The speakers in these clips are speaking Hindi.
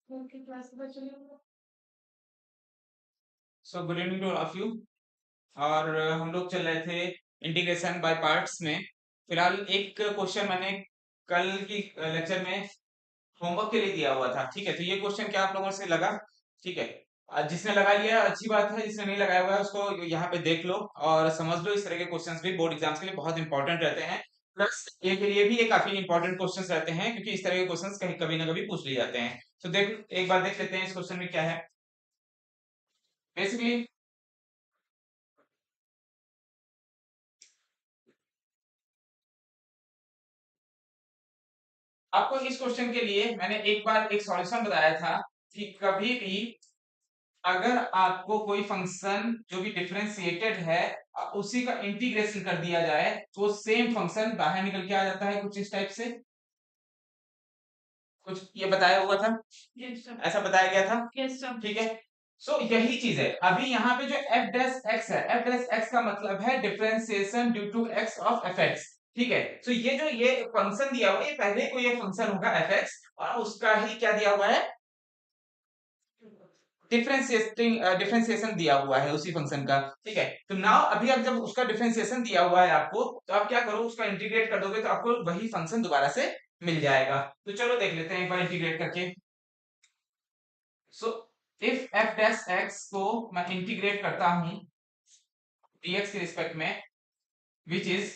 So good evening to all of you. और हम लोग चल रहे थे इंटीग्रेशन बाय पार्ट्स में। फिलहाल एक क्वेश्चन मैंने कल की लेक्चर में होमवर्क के लिए दिया हुआ था, ठीक है। तो ये क्वेश्चन क्या आप लोगों से लगा? ठीक है। जिसने लगा लिया अच्छी बात है, जिसने नहीं लगाया हुआ है उसको यहाँ पे देख लो और समझ लो। इस तरह के क्वेश्चंस भी बोर्ड एग्जाम्स के लिए बहुत इंपॉर्टेंट रहते हैं। प्लस ये के लिए भी ये काफी इंपॉर्टेंट क्वेश्चंस रहते हैं, क्योंकि इस तरह के क्वेश्चंस कहीं कभी ना कभी पूछ लिए जाते हैं। तो देख एक बार देख लेते हैं इस क्वेश्चन में क्या है। बेसिकली आपको इस क्वेश्चन के लिए मैंने एक बार एक सॉल्यूशन बताया था कि कभी भी अगर आपको कोई फंक्शन जो कि डिफरेंशिएटेड है उसी का इंटीग्रेशन कर दिया जाए तो सेम फंक्शन बाहर निकल के आ जाता है, कुछ इस टाइप से। कुछ ये बताया हुआ था, ऐसा बताया गया था, ठीक है। सो यही चीज है अभी यहाँ पे जो एफ डैश एक्स है, एफ डैश एक्स का मतलब है differentiation due to X of F X, ठीक है। सो ये फंक्शन दिया हुआ है, ये पहले कोई ये फंक्शन होगा एफ एक्स और उसका ही क्या दिया हुआ है, डिफरेंशिएशन दिया हुआ है उसी फंक्शन का, ठीक है। तो नाउ अभी आप जब उसका डिफरेंशिएशन दिया हुआ है आपको, तो आप क्या करो, उसका इंटीग्रेट कर दोगे तो आपको वही फंक्शन दोबारा से मिल जाएगा। तो चलो देख लेते हैं एक बार इंटीग्रेट करके। So if F dash x को मैं इंटीग्रेट करता हूं dx के रिस्पेक्ट में, which is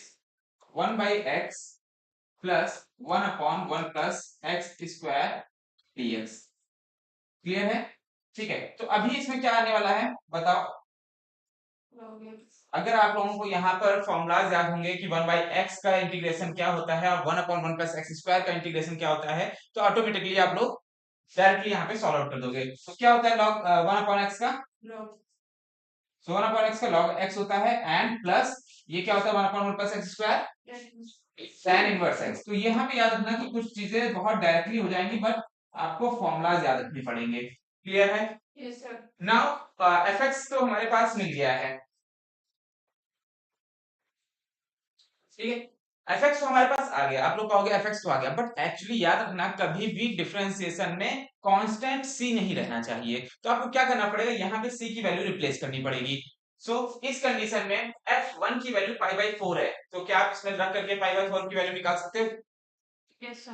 1/x plus 1/1 plus x square dx। Clear है? ठीक है। तो अभी इसमें क्या आने वाला है बताओ। अगर आप लोगों को यहाँ पर फॉर्मूलाज याद होंगे कि 1/x का इंटीग्रेशन क्या होता है और 1/1 प्लस एक्स स्क्वायर का इंटीग्रेशन क्या होता है, तो ऑटोमेटिकली आप लोग डायरेक्टली यहाँ पे सॉल्व आउट कर दोगे। तो क्या होता है लॉग 1/x का, सो 1/x का log x होता है एंड प्लस ये क्या होता है 1/1 plus x square tan inverse x। तो यहाँ पे याद रखना कि कुछ चीजें बहुत डायरेक्टली हो जाएंगी, बट आपको फॉर्मूलाज याद रखने पड़ेंगे। क्लियर है? नाउ fx तो हमारे पास मिल गया है, ठीक है। fx तो हमारे पास आ गया, आप लोग कहोगे fx तो आ गया, बट एक्चुअली याद रखना कभी भी डिफरेंशिएशन में कांस्टेंट c नहीं रहना चाहिए। तो आपको क्या करना पड़ेगा, यहाँ पे c की वैल्यू रिप्लेस करनी पड़ेगी। सो इस कंडीशन में f1 की वैल्यू π/4 है, तो क्या आप इसमें रख करके π/4 की वैल्यू निकाल सकते हो?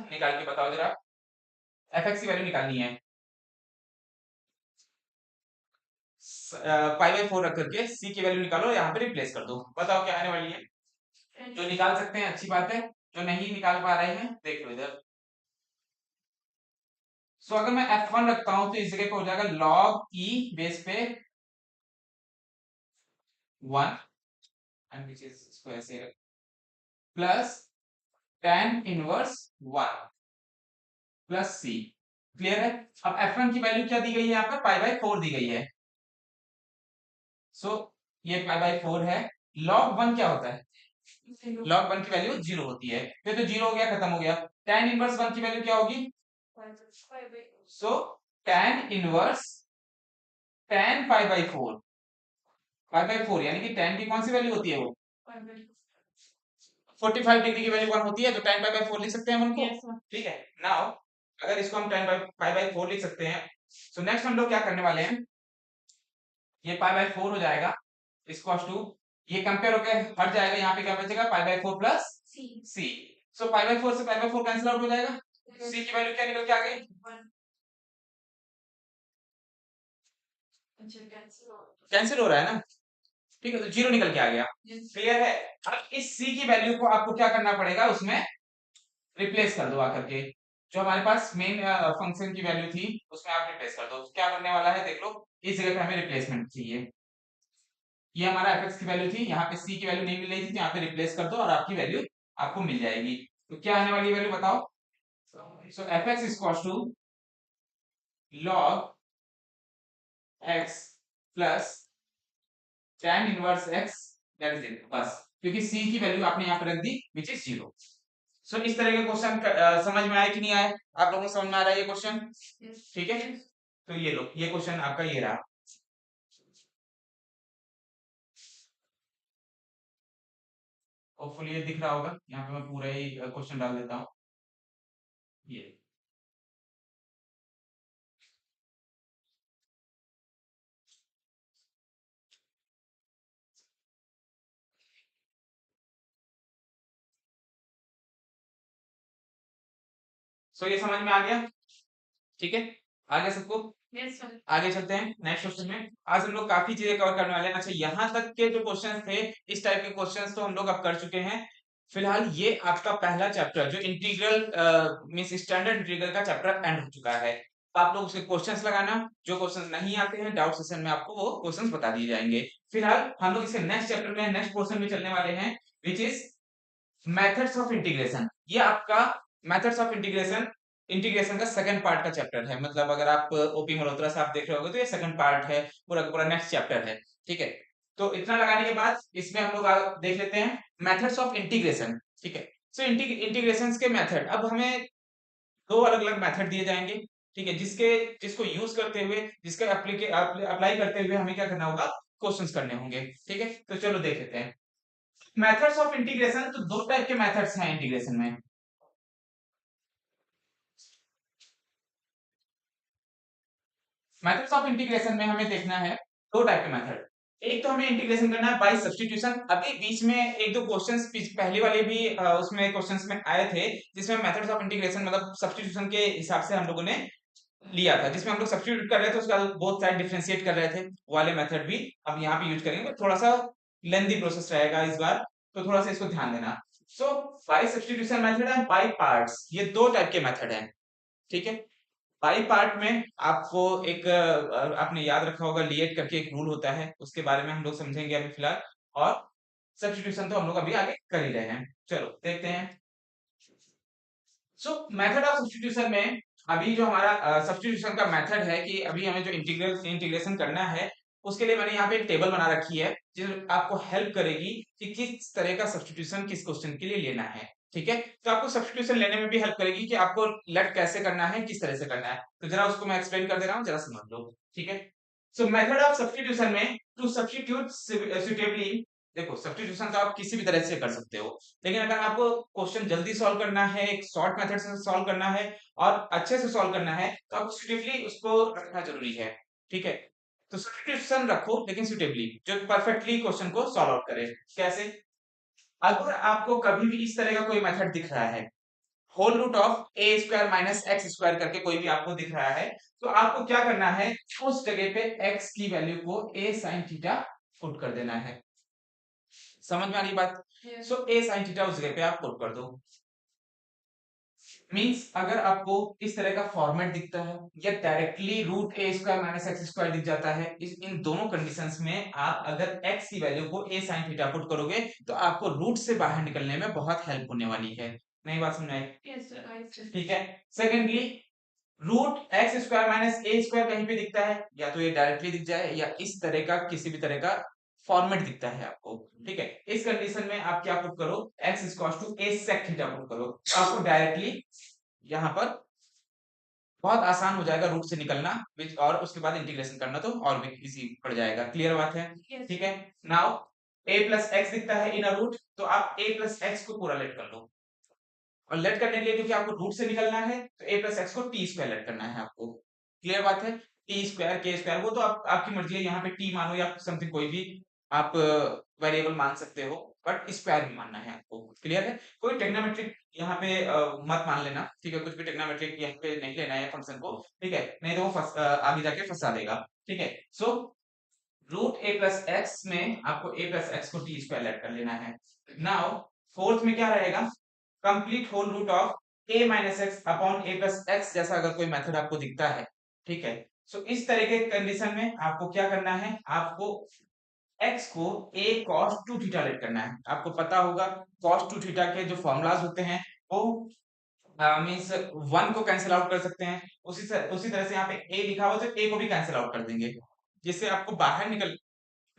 निकाल के बताओ जरा, fx की वैल्यू निकालनी है। π/4 रख करके c की वैल्यू निकालो, यहाँ पे रिप्लेस कर दो, बताओ क्या आने वाली है। जो निकाल सकते हैं अच्छी बात है, जो नहीं निकाल पा रहे हैं देख लो इधर। सो अगर मैं f1 रखता हूं तो इस जगह पे हो जाएगा log e बेस पे 1 एंड विच इज इसको ऐसे plus tan inverse 1 plus c। Clear है? अब f1 की वैल्यू क्या दी गई है, यहाँ पर π/4 दी गई है। सो ये π/4 है। log 1 क्या होता है, log 1 की वैल्यू 0 होती है, फिर तो 0 हो गया, खत्म हो गया। tan इनवर्स 1 की वैल्यू क्या होगी, सो tan इनवर्स tan π/4, π/4 यानी कि tan की कौन सी वैल्यू होती है वो, 45 डिग्री की वैल्यू 1 होती है, तो tan π/4 लिख सकते हैं हम उनको, ठीक है। नाउ अगर इसको हम tan π/4 लिख सकते हैं, तो नेक्स्ट हम लोग क्या करने वाले हैं, ये π/4 हो जाएगा इक्वल्स टू, ये कंपेयर होकर हट जाएगा, यहाँ पे क्या बचेगा π/4 प्लस c। सो π/4 से π/4 कैंसिल आउट हो जाएगा, c की वैल्यू क्या निकल के आ गई, कैंसिल हो रहा है ना, ठीक है। तो 0 निकल के आ गया। क्लियर है? अब इस c की वैल्यू को आपको क्या करना पड़ेगा, उसमें रिप्लेस कर दो आकर के, जो हमारे पास मेन फंक्शन की वैल्यू थी उसमें आप रिप्लेस कर दो। क्या बनने वाला है देख लो, इस जगह पे हमें रिप्लेसमेंट चाहिए। ये हमारा fx की वैल्यू थी, यहाँ पे c की वैल्यू नहीं मिल रही थी, तो यहाँ पे रिप्लेस कर दो और आपकी वैल्यू आपको मिल जाएगी। तो क्या आने वाली वैल्यू बताओ, so fx equals to log x plus tan inverse x, that is it, बस। क्योंकि c की वैल्यू आपने यहाँ पे रख दी विच इज 0। सो इस तरह के क्वेश्चन समझ में आया कि नहीं आया, आप लोगों को समझ में आ रहा है ये क्वेश्चन, ठीक है। तो ये लो, ये क्वेश्चन आपका ये रहा। होपफुली ये दिख रहा होगा, यहाँ पे मैं पूरा ही क्वेश्चन डाल देता हूँ। ये सो ये समझ में आ गया, ठीक है, आ गया सबको? आगे चलते हैं नेक्स्ट क्वेश्चन में। आज हम लोग काफी चीजें कवर करने वाले हैं। अच्छा, यहाँ तक के जो क्वेश्चंस थे, इस टाइप के क्वेश्चंस तो हम लोग अब कर चुके हैं। फिलहाल ये आपका पहला चैप्टर जो इंटीग्रल मींस स्टैंडर्ड इंटीग्रल का चैप्टर एंड हो चुका है। आप लोग उसके क्वेश्चंस लगाना, जो क्वेश्चंस नहीं आते हैं डाउट सेशन में आपको वो क्वेश्चंस बता दिए जाएंगे। फिलहाल हम लोग इसके नेक्स्ट चैप्टर में नेक्स्ट पोर्शन में चलने वाले हैं, which is methods of integration. ये आपका मेथड्स ऑफ इंटीग्रेशन इंटीग्रेशन का सेकंड पार्ट का चैप्टर है। मतलब अगर आप ओपी मल्होत्रा से आप देख रहे होगे तो ये सेकंड पार्ट है, पूरा का पूरा नेक्स्ट चैप्टर है, ठीक है। तो इतना लगाने के बाद इसमें हम लोग देख लेते हैं मेथड्स ऑफ इंटीग्रेशन, ठीक है। सो इंटीग्रेशन के मेथड, अब हमें दो अलग अलग मेथड दिए जाएंगे, ठीक है, जिसको यूज करते हुए, जिसका अप्लाई करते हुए हमें क्या करना होगा, क्वेश्चंस करने होंगे, ठीक है। तो चलो देख लेते हैं मेथड्स ऑफ इंटीग्रेशन। तो दो टाइप के मेथड्स हैं इंटीग्रेशन में। मेथड्स ऑफ इंटीग्रेशन में हमें देखना है दो टाइप के मेथड। एक तो हमें इंटीग्रेशन करना है बाय सब्स्टिट्यूशन। अभी बीच में एक दो क्वेश्चंस पहले वाले भी उसमें क्वेश्चंस में आए थे, जिसमें मेथड्स ऑफ इंटीग्रेशन मतलब सब्स्टिट्यूशन के हिसाब से हम लोगों ने लिया था, जिसमें हम लोग सब्स्टिट्यूट कर रहे थे, उसका बोथ साइड डिफरेंशिएट कर रहे थे। वो वाले मेथड भी अब यहाँ पे यूज करेंगे, थोड़ा सा लेंथी प्रोसेस रहेगा इस बार, तो थोड़ा सा इसको ध्यान देना। So by substitution method and by parts, ये दो टाइप के मेथड हैं, ठीक है। बाई पार्ट में आपको एक आपने याद रखा होगा लिएट करके एक रूल होता है, उसके बारे में हम लोग समझेंगे अभी फिलहाल। और सब्स्टिट्यूशन तो हम लोग अभी आगे कर ही रहे हैं, चलो देखते हैं। सो मेथड ऑफ सब्स्टिट्यूशन में अभी जो हमारा सब्स्टिट्यूशन का मेथड है कि अभी हमें जो इंटीग्रेशन करना है, उसके लिए मैंने यहाँ पे एक टेबल बना रखी है जो आपको हेल्प करेगी कि किस तरह का सब्स्टिट्यूशन किस क्वेश्चन के लिए लेना है, ठीक है। तो आपको सब्स्टिट्यूशन लेने में भी हेल्प करेगी कि आपको लेट कैसे करना है, किस तरह से करना है। तो जरा उसको मैं एक्सप्लेन कर दे रहा हूँ, जरा समझ लो, ठीक है। सो मेथड ऑफ सब्स्टिट्यूशन में टू सब्स्टिट्यूट सुटेबली, देखो सब्स्टिट्यूशन तो आप किसी भी तरह से कर सकते हो, लेकिन अगर आपको क्वेश्चन जल्दी सॉल्व करना है, एक शॉर्ट मेथड से सॉल्व करना है और अच्छे से सॉल्व करना है, तो आपको सुटेबली उसको रखना जरूरी है, ठीक है। तो सब्स्टिट्यूशन रखो लेकिन सुटेबली, जो परफेक्टली क्वेश्चन को सॉल्व आउट करे। कैसे? अगर आपको कभी भी इस तरह का कोई मेथड दिख रहा है, whole root of A square minus X square करके कोई भी आपको दिख रहा है, तो आपको क्या करना है, उस जगह पे एक्स की वैल्यू को ए साइन थीटा पुट कर देना है। समझ में आ रही बात? सो ए साइन थीटा उस जगह पे आप पुट कर दो। मींस अगर आपको इस तरह का फॉर्मेट दिखता है या डायरेक्टली रूट ए स्क्वायर माइनस एक्स स्क्वायर दिख जाता है, इन दोनों कंडीशंस में आप अगर एक्स की वैल्यू को ए साइन थीटा पुट करोगे तो आपको रूट से बाहर निकलने में बहुत हेल्प होने वाली है। नई बात समझ आई? ठीक है। Secondly, root x square minus a square कहीं पे दिखता है, या तो ये डायरेक्टली दिख जाए या इस तरह का किसी भी तरह का फॉर्मेट दिखता है आपको, ठीक है। इस कंडीशन में आप क्या पुट करो, X equals to A sec theta put करो, तो आपको डायरेक्टली यहाँ पर बहुत आसान हो जाएगा रूट से निकलना, और उसके बाद इंटीग्रेशन करना तो और भी इजी पड़ जाएगा। क्लियर बात है? ठीक है। नाउ ए प्लस एक्स दिखता है इन अ रूट, तो आप ए प्लस एक्स को पूरा लेट कर लो, और लेट करने के लिए क्योंकि आपको रूट से निकलना है तो ए प्लस एक्स को टी स्क्वायर लेट करना है आपको। क्लियर बात है? टी स्क्वायर के स्क्वायर वो तो आपकी मर्जी है, यहाँ पे टी मानो या समथिंग कोई भी आप वेरिएबल मान सकते हो, बट स्क्वायर भी मानना है आपको। क्लियर है? कोई टेक्नोमेट्रिक यहाँ पे मत मान लेना, ठीक है। कुछ भी टेक्नोमेट्रिक यहाँ पे नहीं लेना है फंक्शन को, ठीक है, नहीं तो वो आगे जाके फंसा देगा, ठीक है। So root A plus X में आपको ए प्लस एक्स को टी स्क्वायर लेट कर लेना है। नाउ फोर्थ में क्या रहेगा, complete whole root of a minus X upon A plus X, जैसा अगर कोई मेथड आपको दिखता है, ठीक है। सो इस तरह के कंडीशन में आपको क्या करना है, आपको x को a cos 2 थीटा लेट करना है। आपको पता होगा cos 2 थीटा के जो फॉर्मूलाज होते हैं वो मींस 1 को कैंसिल आउट कर सकते हैं, उसी तरह से यहाँ पे a लिखा हुआ तो a को भी कैंसिल आउट कर देंगे, जिससे आपको बाहर निकल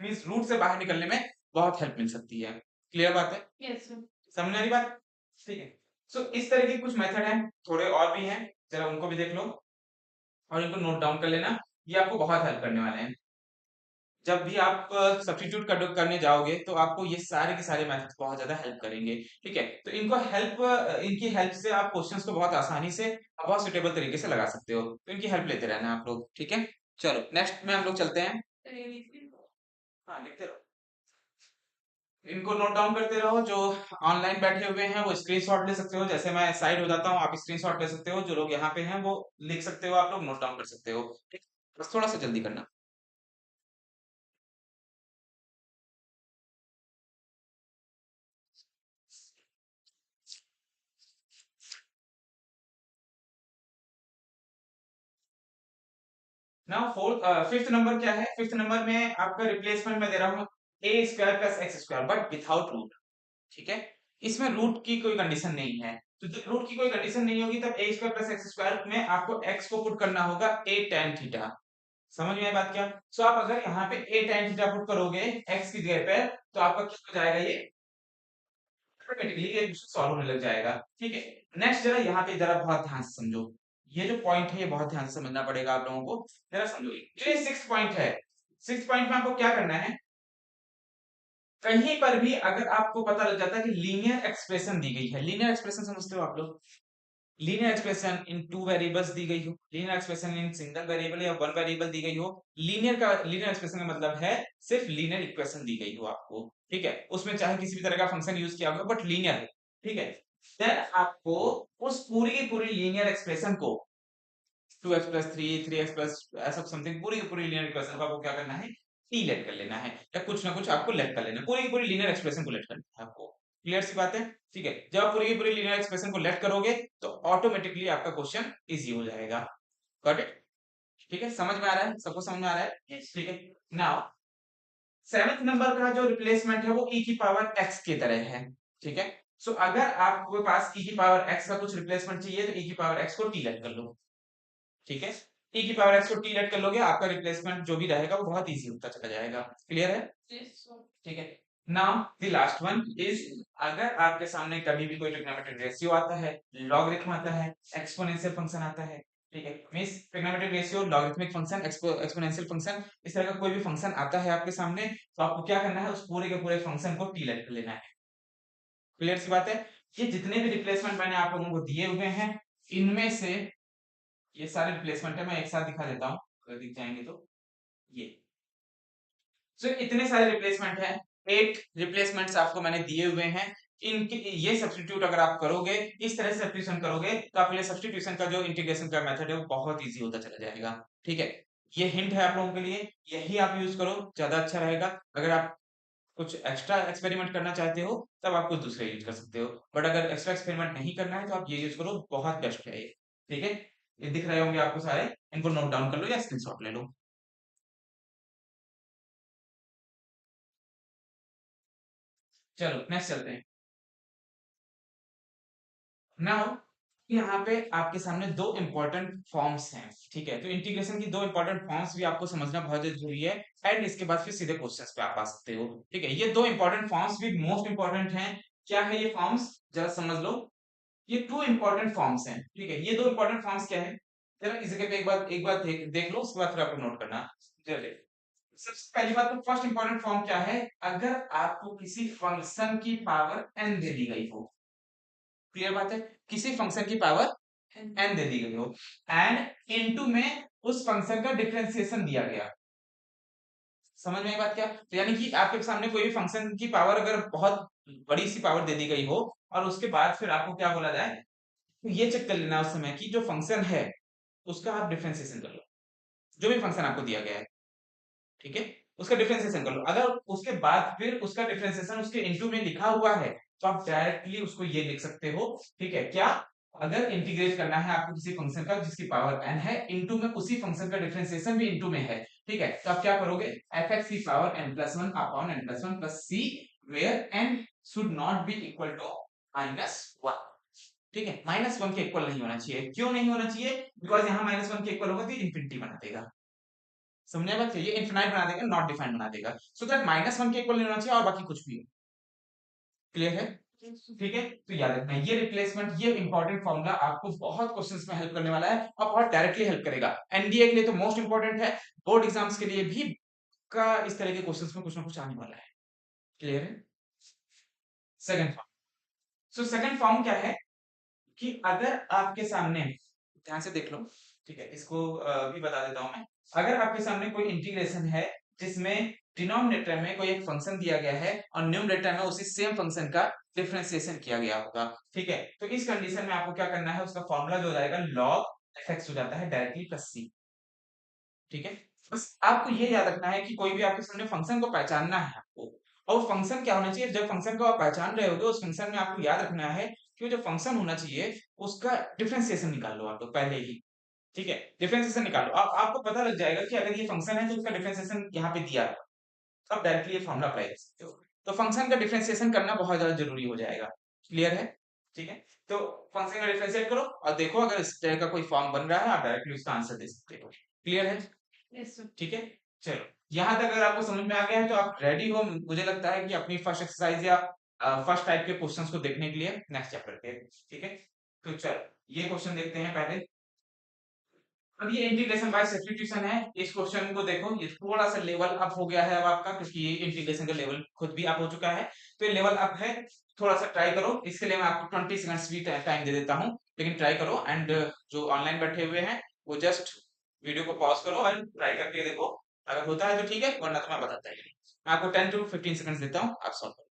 मींस रूट से बाहर निकलने में बहुत हेल्प मिल सकती है। क्लियर बात है? Yes sir. समझ आ रही बात? ठीक है। सो इस तरह के कुछ मेथड हैं, थोड़े और भी हैं, जरा उनको भी देख लो और इनको नोट डाउन कर लेना, ये आपको बहुत हेल्प करने वाले हैं। जब भी आप सब्स्टिट्यूट करने जाओगे तो आपको ये सारे के सारे मेथड्स बहुत ज्यादा हेल्प करेंगे, ठीक है। तो इनकी हेल्प से आप क्वेश्चंस को बहुत आसानी से बहुत सुटेबल तरीके से लगा सकते हो, तो इनकी हेल्प लेते रहना आप लोग, ठीक है। चलो नेक्स्ट में हम लोग चलते हैं। हाँ लिखते रहो। इनको नोट डाउन करते रहो। जो ऑनलाइन बैठे हुए हैं वो स्क्रीनशॉट ले सकते हो, जैसे मैं साइड हो जाता हूँ आप स्क्रीनशॉट ले सकते हो। जो लोग यहाँ पे हैं वो लिख सकते हो, आप लोग नोट डाउन कर सकते हो। ठीक, बस थोड़ा सा जल्दी करना। नाउ फोर्थ फिफ्थ नंबर क्या है? फिफ्थ नंबर में आपका रिप्लेसमेंट मैं दे रहा हूँ a square plus x square but without root. ठीक है, इसमें रूट की कोई कंडीशन नहीं है। तो जब रूट की कोई कंडीशन नहीं होगी तब ए स्क्वायर प्लस एक्स स्क्वायर में आपको एक्स को पुट करना होगा ए tan थीटा। समझ में आई बात क्या? सो आप अगर यहाँ पे ए tan थीटा पुट करोगे एक्स की जगह पे तो आपका क्या हो जाएगा, ये ऑटोमेटिकली ये सॉल्व होने लग जाएगा। ठीक है, नेक्स्ट जरा यहाँ पे जरा बहुत ध्यान से समझो। ये जो पॉइंट है ये बहुत ध्यान से समझना पड़ेगा आप लोगों को। जरा समझो, ये सिक्स पॉइंट है। सिक्स पॉइंट में आपको क्या करना है? कहीं पर भी अगर आपको पता लग जाता है कि लीनियर एक्सप्रेशन दी गई है, लीनियर एक्सप्रेशन समझते हो आप लोग? Linear expression in two variables दी गई हो, linear expression in single variable या वन वेरिएबल दी गई हो। लीनियर एक्सप्रेशन का मतलब है सिर्फ लीनियर इक्वेशन दी गई हो आपको। ठीक है, उसमें चाहे किसी भी तरह का फंक्शन यूज किया होगा बट लीनियर है। ठीक है, देन आपको उस पूरी की पूरी लीनियर एक्सप्रेशन को 2x+3 3x+ ऐसा समथिंग पूरी की पूरी लीनियर इक्वेशन को आपको क्या करना है, टी लेट कर लेना है, या कुछ ना कुछ आपको लेट कर लेना है। पूरी की पूरी लीनियर एक्सप्रेशन को लेट करना है आपको। क्लियर सी बात है? ठीक है, जब आप पूरी की पूरी लीनियर एक्सप्रेशन को लेट करोगे तो ऑटोमेटिकली आपका क्वेश्चन इजी हो जाएगा। Got it? ठीक है, समझ में आ रहा है? सबको समझ में आ रहा है? yes. ठीक है, नाउ सेवेंथ नंबर का जो रिप्लेसमेंट है वो e की पावर x की तरह है। ठीक है, सो अगर आपके पास e की पावर x का कुछ रिप्लेसमेंट चाहिए तो e की पावर x को टी लेट कर लो। ठीक है, e की पावर x को टी लेट कर लोगे, आपका रिप्लेसमेंट जो भी रहेगा वो बहुत इजी होता चला जाएगा। क्लियर है? ठीक है, now the last one is, अगर आपके सामने कभी भी कोई ट्रिग्नोमेट्रिक रेशियो आता है, लॉगरिथम आता है, एक्सपोनेंशियल फंक्शन आता है, ठीक है, means trigonometric ratio, logarithmic function, exponential function, इस तरह का कोई भी फंक्शन आता है आपके सामने, तो आपको क्या करना है, उस पूरे के पूरे फंक्शन को टी लेट कर लेना है। क्लियर सी बात है? ये जितने भी रिप्लेसमेंट मैंने आप लोगों को दिए हुए हैं, इनमें से ये सारे रिप्लेसमेंट है, मैं एक साथ दिखा देता हूँ अगर दिख जाएंगे तो। ये इतने सारे रिप्लेसमेंट हैं, 8 रिप्लेसमेंट्स आपको मैंने दिए हुए हैं। इनके ये सब्स्टिट्यूट अगर आप करोगे, इस तरह से सब्स्टिट्यूशन करोगे तो आपके लिए सब्स्टिट्यूशन का जो इंटीग्रेशन का मेथड है वो बहुत इजी होता चला जाएगा। ठीक है, ये हिंट है आप लोगों के लिए, यही आप यूज करो, ज्यादा अच्छा रहेगा। अगर आप कुछ एक्स्ट्रा एक्सपेरिमेंट करना चाहते हो तब आप कुछ दूसरे यूज कर सकते हो, बट अगर एक्स्ट्रा एक्सपेरिमेंट नहीं करना है तो आप ये यूज करो, बहुत बेस्ट है ये। ठीक है, ये दिख रहे होंगे आपको सारे, इनको नोट डाउन कर लो या स्क्रीनशॉट ले लो। चलो नेक्स्ट चलते हैं। नाउ यहाँ पे आपके सामने दो इंपॉर्टेंट फॉर्म्स हैं। ठीक है, तो इंटीग्रेशन की दो इंपॉर्टेंट फॉर्म्स भी आपको समझना बहुत जरूरी है, एंड इसके बाद फिर सीधे क्वेश्चंस पे आप आ सकते हो। ठीक है, ये दो इंपॉर्टेंट फॉर्म्स भी मोस्ट इंपॉर्टेंट हैं। क्या है ये फॉर्म्स, जरा समझ लो। ये टू इंपॉर्टेंट फॉर्म्स हैं। ठीक है, ये दो इंपॉर्टेंट फॉर्म्स क्या है, जरा इस जगह पे एक बार देख लो, उसके बाद फिर आपको नोट करना। चलिए, सबसे पहली बात तो फर्स्ट इंपॉर्टेंट फॉर्म क्या है, अगर आपको किसी फंक्शन की पावर n दे दी गई हो। क्लियर बात है, किसी फंक्शन की पावर n दे दी गई हो एंड इनटू में उस फंक्शन का डिफरेंशिएशन दिया गया। समझ में आई बात क्या? तो यानी कि आपके सामने कोई भी फंक्शन की पावर अगर बहुत बड़ी सी पावर दे दी गई हो और उसके बाद फिर आपको क्या बोला जाए, तो ये चेक कर लेना उस समय कि जो फंक्शन है उसका आप डिफरेंशिएशन कर लो, जो भी फंक्शन आपको दिया गया है। ठीक है, उसका डिफरेंशिएशन कर लो, अगर उसके बाद फिर उसका डिफरेंशिएशन उसके इनटू में लिखा हुआ है तो आप डायरेक्टली उसको ये लिख सकते हो। ठीक है, क्या, अगर इंटीग्रेट करना है आपको किसी फंक्शन का जिसकी पावर n है, इनटू में उसी फंक्शन का डिफरेंशिएशन भी इनटू में है। ठीक है, तो आप क्या करोगे, fx की power n+1 upon n+1 plus c, where n should not be equal to -1। ठीक है, -1 के इक्वल नहीं होना चाहिए। क्यों नहीं होना चाहिए? बिकॉज यहाँ -1 के इक्वल होगा तो इंफिनिटी बना देगा। समझने बात, चाहिए इनफिनाइट बना देगा, नॉट डिफाइंड बना देगा। सो दैट -1 के इक्वल नहीं होना चाहिए और बाकी कुछ भी हो। क्लियर है? ठीक है, तो याद रखना ये रिप्लेसमेंट, ये इंपॉर्टेंट फॉर्मूला आपको बहुत क्वेश्चंस में हेल्प करने वाला है और बहुत डायरेक्टली हेल्प करेगा। एनडीए के लिए तो मोस्ट इंपॉर्टेंट है, बोर्ड एग्जाम्स के लिए भी का इस तरह के क्वेश्चंस में कुछ ना कुछ आने वाला है। क्लियर है? Second form, so second form क्या है कि अगर आपके सामने, ध्यान से देख लो, ठीक है, इसको भी बता देता हूं मैं। अगर आपके सामने कोई इंटीग्रेशन है जिसमें डिनोमिनेटर में कोई एक फंक्शन दिया गया है और न्यूमरेटर में उसी सेम फंक्शन का डिफरेंशिएशन किया गया होगा। ठीक है, तो इस कंडीशन में आपको क्या करना है, उसका फॉर्मूला जो हो जाएगा log एफ एक्स हो जाता है डायरेक्टली प्लस सी। ठीक है, बस आपको ये याद रखना है कि कोई भी आपके सामने फंक्शन को पहचानना है आपको, और वो फंक्शन क्या होना चाहिए, जब फंक्शन को आप पहचान रहे होगे उस फंक्शन में आपको याद रखना है कि वो जो फंक्शन होना चाहिए उसका डिफरेंशिएशन निकाल लो आप लोग पहले ही। ठीक है, डिफरेंशिएशन निकालो, आपको पता लग जाएगा कि अगर ये फंक्शन है तो उसका डिफरेंशिएशन यहाँ पे दिया है, तो आप डायरेक्टली ये फॉर्मूला अप्लाई कर सकते हो। तो फंक्शन का डिफरेंशिएशन करना बहुत ज्यादा जरूरी हो जाएगा। क्लियर है? ठीक है, तो फंक्शन का डिफरेंशिएट करो और देखो अगर इस तरह का कोई फॉर्म बन रहा है आप डायरेक्टली उसका आंसर दे सकते हो। क्लियर है? Yes sir. ठीक है, चलो यहाँ तक अगर आपको समझ में आ गया है तो आप रेडी हो, मुझे लगता है कि अपनी फर्स्ट एक्सरसाइज या फर्स्ट टाइप के क्वेश्चंस को देखने के लिए नेक्स्ट चैप्टर पे। ठीक है, तो चलो ये क्वेश्चन देखते हैं पहले। अब ये इंटीग्रेशन बाय सब्स्टिट्यूशन है, इस क्वेश्चन को देखो, ये थोड़ा सा लेवल अप हो गया है अब आपका, क्योंकि ये इंटीग्रेशन का लेवल खुद भी अप हो चुका है, तो ये लेवल अप है। थोड़ा सा ट्राई करो, इसके लिए मैं आपको 20 सेकंड्स भी टाइम दे देता हूँ, लेकिन ट्राई करो। एंड जो ऑनलाइन बैठे हुए हैं वो जस्ट वीडियो को पॉज करो और ट्राई करके देखो, अगर होता है तो ठीक है, वरना तो मैं बताता ही नहीं। मैं आपको 10 to 15 सेकंड्स देता हूँ, आप सॉल्व करो।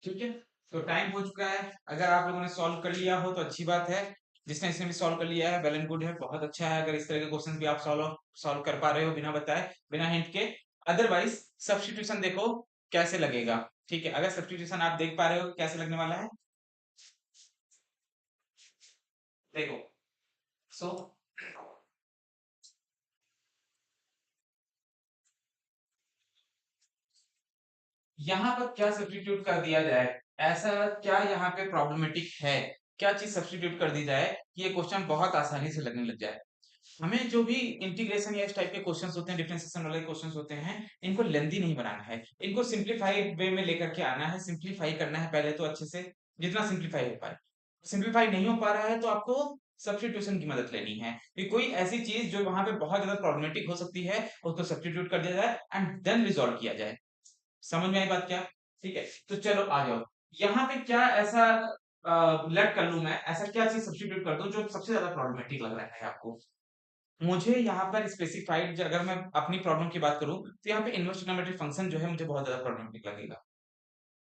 ठीक है, तो टाइम हो चुका है। अगर आप लोगों ने सॉल्व कर लिया हो तो अच्छी बात है, जिसने इसने भी सॉल्व कर लिया है वेल एंड गुड है, बहुत अच्छा है। अगर इस तरह के क्वेश्चन भी आप सॉल्व सॉल्व कर पा रहे हो बिना बताए, बिना हिंट के। अदरवाइज सब्स्टिट्यूशन देखो कैसे लगेगा। ठीक है, अगर सब्स्टिट्यूशन आप देख पा रहे हो कैसे लगने वाला है, देखो। सो यहाँ पर क्या सब्स्टिट्यूट कर दिया जाए, ऐसा क्या यहाँ पे प्रॉब्लमेटिक है, क्या चीज सब्स्टिट्यूट कर दी जाए कि ये क्वेश्चन बहुत आसानी से लगने लग जाए। हमें जो भी इंटीग्रेशन या इस टाइप के क्वेश्चंस होते हैं, डिफरेंशिएशन वाले क्वेश्चंस होते हैं, इनको लेंथी नहीं बनाना है, इनको सिंपलीफाइड वे में लेकर के आना है, सिंपलीफाई करना है पहले तो अच्छे से, जितना सिंपलीफाई हो पाए। सिंपलीफाई नहीं हो पा रहा है तो आपको सब्स्टिट्यूशन की मदद लेनी है कि कोई ऐसी चीज जो वहां पे बहुत ज्यादा प्रॉब्लमेटिक हो सकती है उसको सब्स्टिट्यूट कर दिया जाए एंड देन रिजॉल्व किया जाए। समझ में आई बात क्या? ठीक है, तो चलो आ जाओ। यहाँ पे क्या ऐसा लेट कर लूं मैं, ऐसा क्या चीज सब्स्टिट्यूट कर दूं जो सबसे ज्यादा प्रॉब्लमेटिक लग रहा है आपको? मुझे यहाँ पर स्पेसिफाइड, अगर मैं अपनी प्रॉब्लम की बात करूं तो यहाँ पे इनवर्स ट्रिग्नोमेट्रिक फंक्शन जो है मुझे बहुत ज्यादा प्रॉब्लमेटिक लगेगा।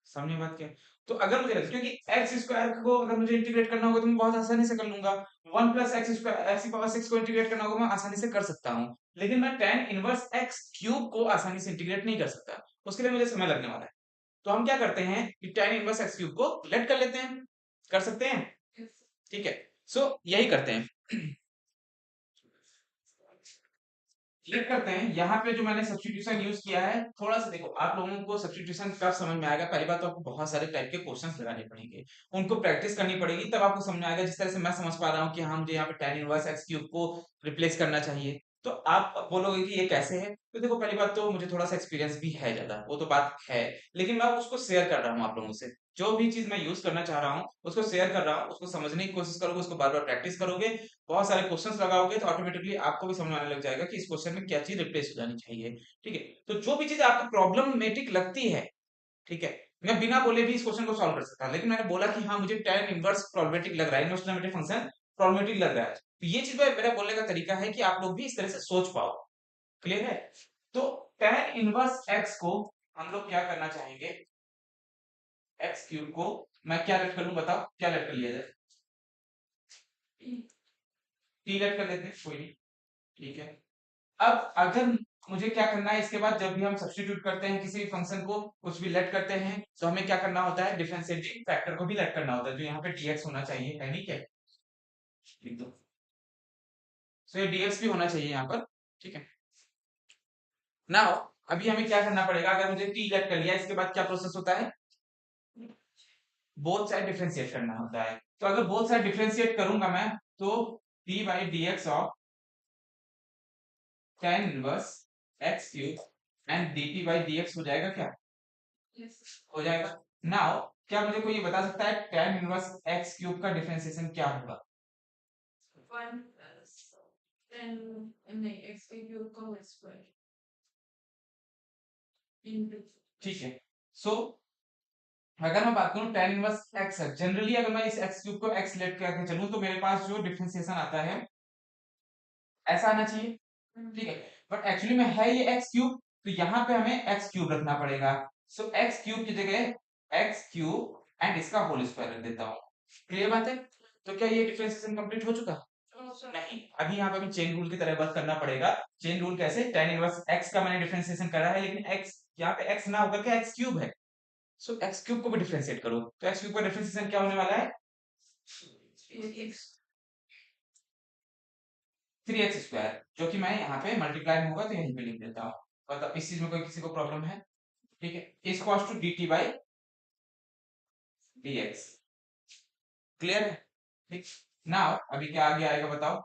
समझे बात क्या? तो अगर मुझे क्योंकि एक्स स्क्वायर को अगर मुझे इंटीग्रेट करना होगा तो मैं बहुत आसानी से कर लूंगा, one plus x square x की पावर सिक्स को इंटीग्रेट करना होगा मैं आसानी से कर सकता हूँ, लेकिन मैं टेन इनवर्स एक्स क्यूब को आसानी से इंटीग्रेट नहीं कर सकता, उसके लिए मुझे समय लगने वाला है। तो हम क्या करते हैं कि टेन इनवर्स एक्स क्यूब को लेट कर लेते हैं, कर सकते हैं। ठीक है, सो यही करते हैं। क्लिक करते हैं। यहाँ पे जो मैंने सब्स्टिट्यूशन यूज किया है, थोड़ा सा देखो, आप लोगों को सब्स्टिट्यूशन कब समझ में आएगा, पहली बात तो आपको बहुत सारे टाइप के क्वेश्चंस लगाने पड़ेंगे, उनको प्रैक्टिस करनी पड़ेगी, तब आपको समझ में आएगा। जिस तरह से मैं समझ पा रहा हूँ कि हाँ मुझे यहाँ पे tan इनवर्स एक्स क्यूब को रिप्लेस करना चाहिए, तो आप बोलोगे कि ये कैसे है? तो देखो पहली बात तो मुझे थोड़ा-सा एक्सपीरियंस भी है ज़्यादा, वो तो बात है। लेकिन मैं उसको शेयर कर रहा हूँ आप लोगों से। जो भी चीज़ मैं यूज़ करना चाह रहा हूँ, उसको शेयर कर रहा हूँ, उसको समझने की कोशिश करोगे, उसको बार-बार प्रैक्टिस करोगे, बहुत सारे क्वेश्चन्स लगाओगे तो ऑटोमैटिकली आपको भी समझ में आने लग जाएगा कि इस क्वेश्चन में क्या चीज़ रिप्लेस हो जानी चाहिए। ठीक है? तो जो भी चीज़ आपको प्रॉब्लमैटिक लगती है, ठीक है? मैं बिना बोले भी इस क्वेश्चन को सॉल्व कर सकता हूँ। लेकिन मैंने बोला कि हाँ, मुझे tan इनवर्स प्रॉब्लमैटिक लग रहा है, इनवर्स लिमिटेड फंक्शन प्रॉब्लमैटिक लग रहा है। तो ये चीज़ मेरा बोलने का तरीका है कि आप लोग भी इस तरह से सोच पाओ। क्लियर है? तो tan इनवर्स x को हम लोग क्या करना चाहेंगे? x क्यूब को मैं क्या लेट कर लूँ बताओ? क्या लेट कर लिया जाए? t लेट कर लेते हैं, कोई नहीं, ठीक है। अब अगर मुझे क्या करना है इसके बाद जब भी हम सब्स्टिट्यूट करते हैं किसी फंक्शन को कुछ भी लेट करते हैं तो हमें क्या करना होता है डिफरेंशिएटिंग फैक्टर को भी लेट करना होता है जो यहाँ पे dx होना चाहिए है नहीं क्या लिख दो सो ये dx भी होना चाहिए यहाँ पर ठीक है नाउ अभी हमें क्या करना पड़ेगा अगर मुझे t लेट कर लिया इसके बाद क्या प्रोसेस होता है बोथ साइड डिफरेंशिएट करना होता है तो अगर बोथ साइड डिफरेंशिएट करूंगा मैं तो t by dx of tan inverse x cube and dt by dx हो जाएगा क्या हो जाएगा नाउ क्या मुझे कोई ये बता सकता है tan इनवर्स x क्यूब का डिफरेंशिएशन क्या होगा ठीक है सो अगर मैं बात करूं tan इनवर्स x है जनरली अगर मैं इस x क्यूब को x लेट करके चलूं तो मेरे पास जो डिफरेंशिएशन आता है ऐसा आना चाहिए ठीक है बट एक्चुअली में है ये x क्यूब तो यहाँ पे हमें x क्यूब रखना पड़ेगा सो x क्यूब की जगह x क्यूब एंड इसका होल स्क्वायर रख देता हूँ क्लियर बात है तो क्या ये डिफरेंशिएशन कंप्लीट हो चुका नहीं अभी यहाँ पे हमें चेन रूल की तरह वर्क करना पड़ेगा चेन रूल कैसे tan इनवर्स x का मैंने डिफरेंशिएशन करा है लेकिन x यहाँ पे x ना होकर के x क्यूब है सो x क्यूब को भी डिफरेंशिएट करो तो x क्यूब का डिफरेंशिएशन क्या होने वाला है 3x स्क्वायर जो कि मैं यहाँ पे मल्टीप्लाई होगा तो यहीं पे लिख देता हूँ मतलब इस चीज में कोई किसी को प्रॉब्लम है ठीक है is cos two dt by dx clear है ठीक नाउ अभी क्या आगे आएगा बताओ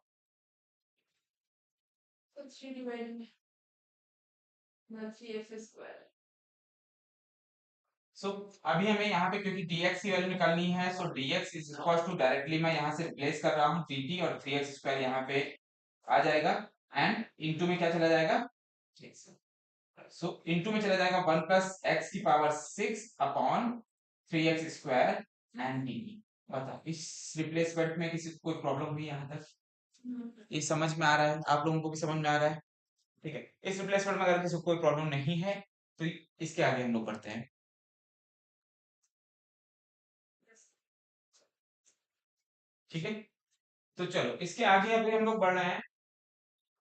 सो अभी हमें यहाँ पे क्योंकि dx की वैल्यू निकालनी है so dx is equal to directly मैं यहाँ से रिप्लेस कर रहा हूँ dt और 3x स्क्वायर यहाँ पे आ जाएगा एंड इनटू में क्या चला जाएगा सो इनटू में चला जाएगा 1 प्लस एक्स की power 6 upon 3x square and dt बता इस रिप्लेसमेंट में किसी को कोई प्रॉब्लम हुई यहाँ तक ये समझ में आ रहा है आप लोगों को भी समझ में आ रहा है ठीक है इस रिप्लेसमेंट में अगर किसी को कोई प्रॉब्लम नहीं है तो इसके आगे हम लोग बढ़ते हैं ठीक है तो चलो इसके आगे अभी हम लोग बढ़ रहे हैं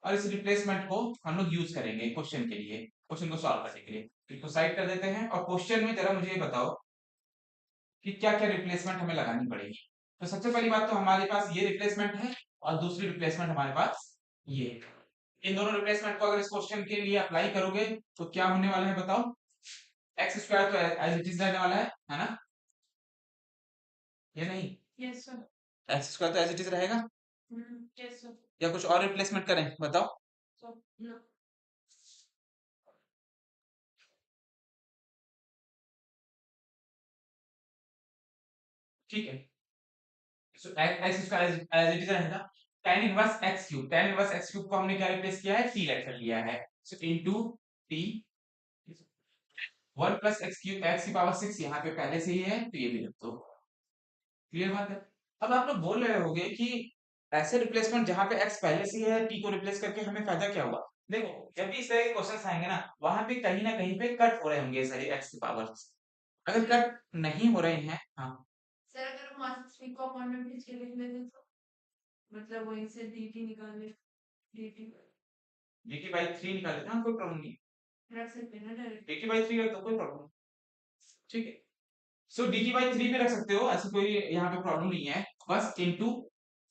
और इस रिप्लेसमेंट को हम लोग यूज करेंगे क्वेश्चन के लिए क्वेश्चन को सॉल्व करने के लिए इसको साइड कर देते हैं और क्वेश्चन में जरा मुझे ये बताओ कि क्या क्या रिप्लेसमेंट हमें लगानी पड़ेगी तो सबसे पहली बात तो हमारे पास ये रिप्लेसमेंट है और दूसरी रिप्लेसमेंट हमारे पास ये है इन दोनों रिप्लेसमेंट को अगर इस क्वेश्चन के लिए अप्लाई करोगे तो क्या होने वाला है बताओ एक्स स्क्वायर तो एज इट इज रहने वाला है ना ये नहीं एक्स स्क्वायर तो एज इट इज रहेगा या कुछ और रिप्लेसमेंट करें बताओ ठीक है so x square as it is रहेगा tan inverse x cube tan inverse x cube को हमने क्या रिप्लेस किया है t लेट कर लिया है सो into t 1 plus x cube x की पावर 6 यहाँ पे पहले से ही है तो ये भी रख दो क्लियर बात है अब आप लोग बोल रहे होंगे कि ऐसे रिप्लेसमेंट जहां पे x पहले से ही है t को रिप्लेस करके हमें फायदा क्या हुआ देखो जब भी इस तरह के क्वेश्चंस आएंगे ना वहां पे कहीं ना कहीं पे कट हो रहे होंगे ये सारे x की पावर्स अगर कट नहीं हो रहे हैं हाँ dt बाई 3 निकाल लेते हैं हाँ, कोई प्रॉब्लम नहीं dt बाई 3 रख दो कोई प्रॉब्लम ठीक है सो dt बाई 3 पे रख सकते हो ऐसी कोई यहाँ पे प्रॉब्लम नहीं है बस इनटू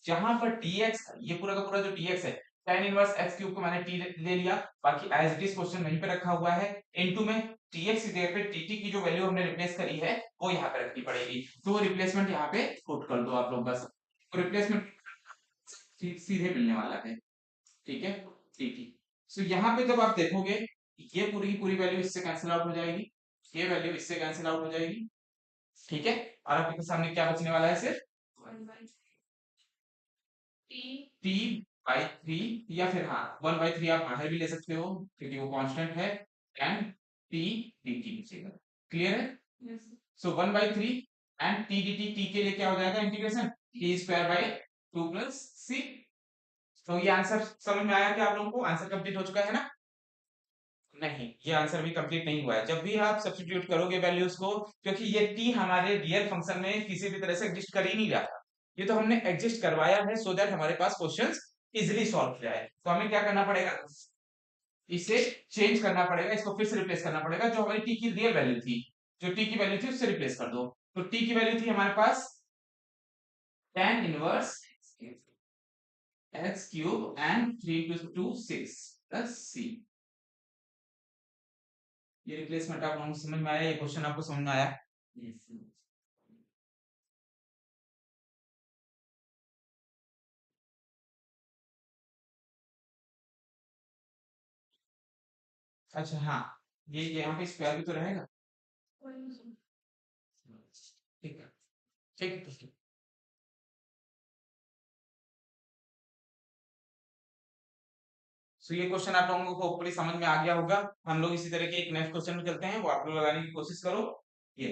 जहां पर dx ये पूरा का पूरा जो dx है tan इनवर्स x क्यूब को मैंने t ले लिया बाकी एज इट इज क्वेश्चन वहीं पे रखा हुआ है इनटू में dx की जगह पे dt की जो वैल्यू हमने रिप्लेस करी है वो यहाँ पे रखनी पड़ेगी तो वो रिप्लेसमेंट यहाँ पे पुट कर दो आप लोग बस तो रिप्लेसमेंट सीधे मिलने वाला है ठीक है dt। सो यहाँ पे जब आप देखोगे ये पूरी की पूरी वैल्यू इससे कैंसिल आउट हो जाएगी, ये वैल्यू इससे कैंसिल आउट हो जाएगी, ठीक है। और आपके सामने क्या बचने वाला है सिर्फ टी बाई थ्री, या फिर हाँ 1/3 आप बाहर भी ले सकते हो क्योंकि वो कांस्टेंट है, एंड टी डी टी बचेगा। क्लियर है? So 1/3 and t d t, t के लिए क्या हो जाएगा integration, t square by 2 plus c. तो ये आंसर समझ में आया कि आप लोगों को आंसर कंप्लीट हो चुका है ना? नहीं, ये आंसर भी कंप्लीट नहीं हुआ है। जब भी आप सब्स्टिट्यूट करोगे वैल्यूज को, क्योंकि ये टी हमारे रियल फंक्शन में किसी भी तरह से एग्जिस्ट कर ही नहीं रहा था, ये तो हमने एग्जिस्ट करवाया है सो दैट हमारे पास क्वेश्चंस इजीली सॉल्व हो जाए। तो हमें क्या करना पड़ेगा, इसे चेंज करना पड़ेगा, इसको फिर से रिप्लेस करना पड़ेगा। जो हमारी टी की रियल वैल्यू थी, जो टी की वैल्यू थी उससे रिप्लेस कर दो। तो टी की वैल्यू थी हमारे पास tan inverse x cube and 3 to 2 6 plus c. ये रिप्लेसमेंट आप लोगों को समझ में आया? ये क्वेश्चन आपको समझ में आया? Yes. अच्छा हाँ, ये यहाँ पे स्क्वायर भी तो रहेगा, ठीक है, ठीक है, ठीक है। सो ये क्वेश्चन आप लोगों को होपफुली समझ में आ गया होगा। हम लोग इसी तरह के एक नेक्स्ट क्वेश्चन में चलते हैं, वो आप लोग लगाने की कोशिश करो। ये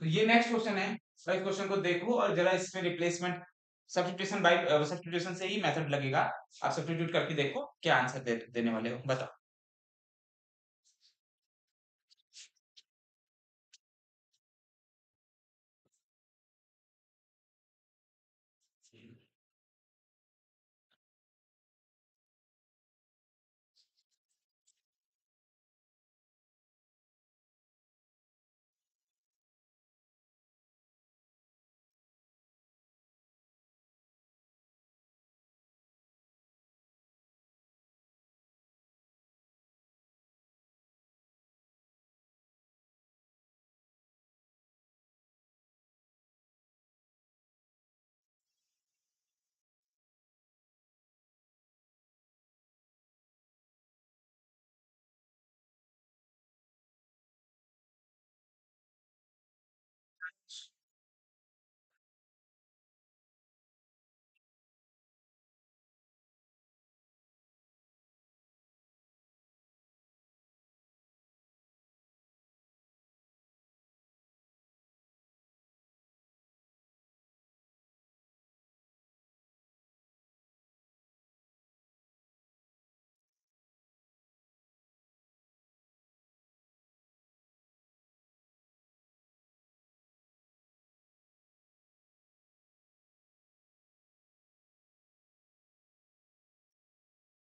तो ये नेक्स्ट क्वेश्चन है, तो इस क्वेश्चन को देखो और जरा इसमें रिप्लेसमेंट सब्स्टिट्यूशन बाय सब्स्टिट्यूशन से ही मेथड लगेगा। आप सब्स्टिट्यूट करके देखो क्या आंसर देने वाले हो, बताओ।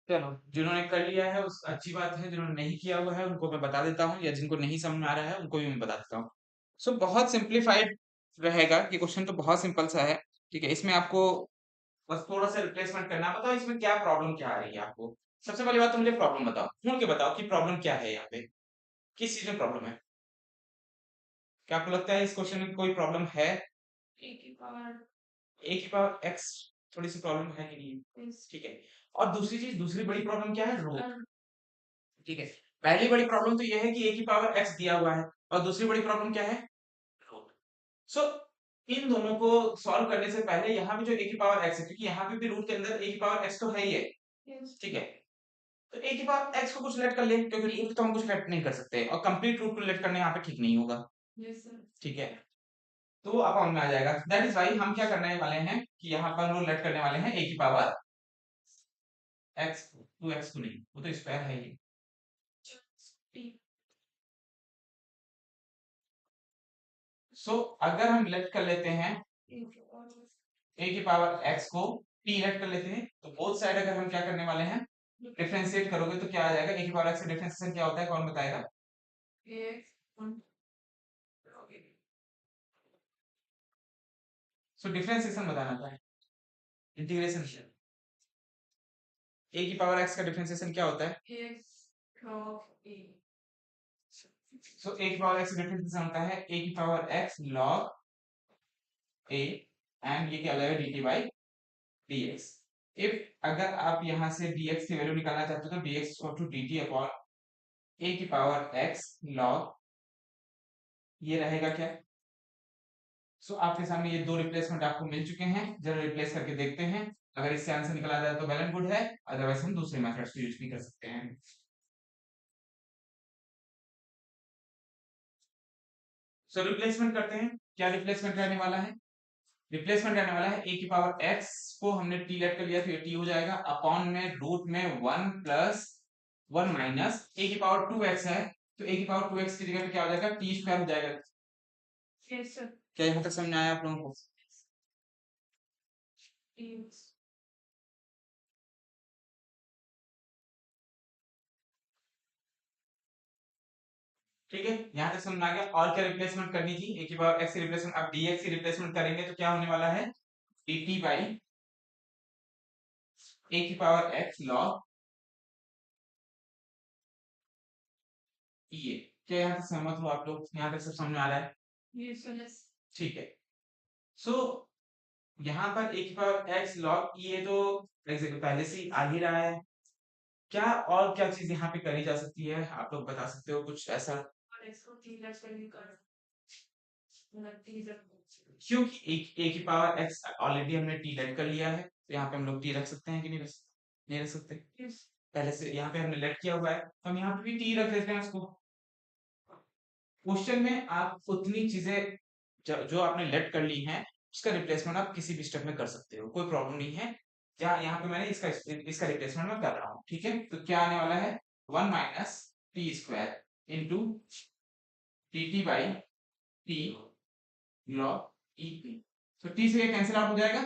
चलो, जिन्होंने कर लिया है उस अच्छी बात है, जिन्होंने नहीं किया हुआ है उनको मैं बता देता हूँ, या जिनको नहीं समझ में आ रहा है उनको भी मैं बता देता हूँ। सो बहुत सिंप्लीफाइड रहेगा कि क्वेश्चन तो बहुत सिंपल सा है, ठीक है। इसमें आपको बस थोड़ा सा रिप्लेसमेंट करना है। बताओ इसमें क्या प्रॉब्लम क्या आ रही है आपको। सबसे पहली बात तो मुझे प्रॉब्लम बताओ, ढूंढ के बताओ कि प्रॉब्लम क्या है यहाँ पे, किस चीज में प्रॉब्लम है। क्या आपको लगता है इस क्वेश्चन में कोई प्रॉब्लम है? ए की पावर एक्स, थोड़ी सी प्रॉब्लम है कि नहीं? ठीक है। और दूसरी चीज, दूसरी बड़ी प्रॉब्लम क्या है, रो, ठीक है। पहली बड़ी प्रॉब्लम तो यह है कि ए की पावर एक्स दिया हुआ है, और दूसरी बड़ी प्रॉब्लम क्या है, रूट। सो इन दोनों को सॉल्व करने से पहले यहाँ पे जो ए की पावर एक्स है, क्योंकि यहाँ पे भी रूट के अंदर ए की पावर एक्स तो है ही है, ठीक है। तो ए की पावर एक्स को कुछ लेट कर ले, क्योंकि रूट तो हम कुछ लेट नहीं कर सकते, और कंप्लीट रूट को लेट करना यहाँ पे ठीक नहीं होगा, ठीक है। तो अकाउंट में आ जाएगा। दैट इज वाई हम क्या करने वाले हैं कि यहाँ पर हम लेट करने वाले हैं ए की पावर एक्स को, टू एक्स को नहीं, वो तो स्क्वायर है ये। सो अगर हम लेट कर लेते हैं ए की पावर एक्स को, टी लेट कर लेते हैं, तो बोथ साइड अगर हम क्या करने वाले हैं, डिफरेंशिएट करोगे तो क्या आ जाएगा, ए की पावर एक्स का डिफरेंशिएशन क्या होता है, कौन बताएगा? सो डिफरेंशिएशन बताना था, इंटीग्रेशन। ए की पावर एक्स का डिफरेंशिएशन क्या होता है? सो ए की पावर एक्स का डिफरेंशिएशन होता है ए की power x log A, and ये क्या हो जाएगा dt बाई dx। इफ अगर आप यहाँ से dx की वैल्यू निकालना चाहते हो तो dx equal to dt upon a की पावर x log ये रहेगा क्या। सो आपके सामने ये दो रिप्लेसमेंट आपको मिल चुके हैं, जरा रिप्लेस करके देखते हैं। अगर इससे आंसर निकला जाए तो वेल एंड गुड है, अदरवाइज हम दूसरे मेथड्स यूज भी कर सकते हैं। सो रिप्लेसमेंट करते हैं। क्या रिप्लेसमेंट रहने वाला है? रिप्लेसमेंट रहने वाला है a की पावर x को हमने t लेट कर लिया तो ये t हो जाएगा अपॉन में रूट में 1 प्लस 1 माइनस a की पावर 2x है, तो a की पावर 2x की जगह पे क्या हो जाएगा, t स्क्वायर हो जाएगा। Yes sir. क्या यहाँ तक समझ में आया आप लोगों को? Yes. ठीक है, यहाँ तक समझ में आ गया। और क्या रिप्लेसमेंट करनी थी, a की पावर x की रिप्लेसमेंट, अब dx की रिप्लेसमेंट करेंगे तो क्या होने वाला है, dt बाई a की पावर x log ये। क्या यहाँ तक सहमत हो आप लोग? यहाँ तक सब समझ में आ रहा है? Yes, yes. ठीक है। सो यहाँ पर a की पावर x log ये तो पहले से ही आ ही रहा है। क्या और क्या चीज यहाँ पे करी जा सकती है, आप लोग बता सकते हो कुछ ऐसा? क्योंकि a की पावर x ऑलरेडी हमने t लेट कर लिया है, तो यहाँ पे हम लोग t रख सकते हैं कि नहीं नहीं रख सकते? yes. पहले से यहाँ पे हमने लेट किया हुआ है, तो हम यहाँ पे भी t रख देते हैं उसको। क्वेश्चन में आप उतनी चीजें जो आपने लेट कर ली हैं उसका रिप्लेसमेंट आप किसी भी स्टेप में कर सकते हो, कोई प्रॉब्लम नहीं है। क्या यहाँ पे मैंने इसका रिप्लेसमेंट मैं कर रहा हूँ, ठीक है। तो क्या आने वाला है, 1 minus T square into T T by T log E P. तो टी से ये कैंसिल आउट हो जाएगा,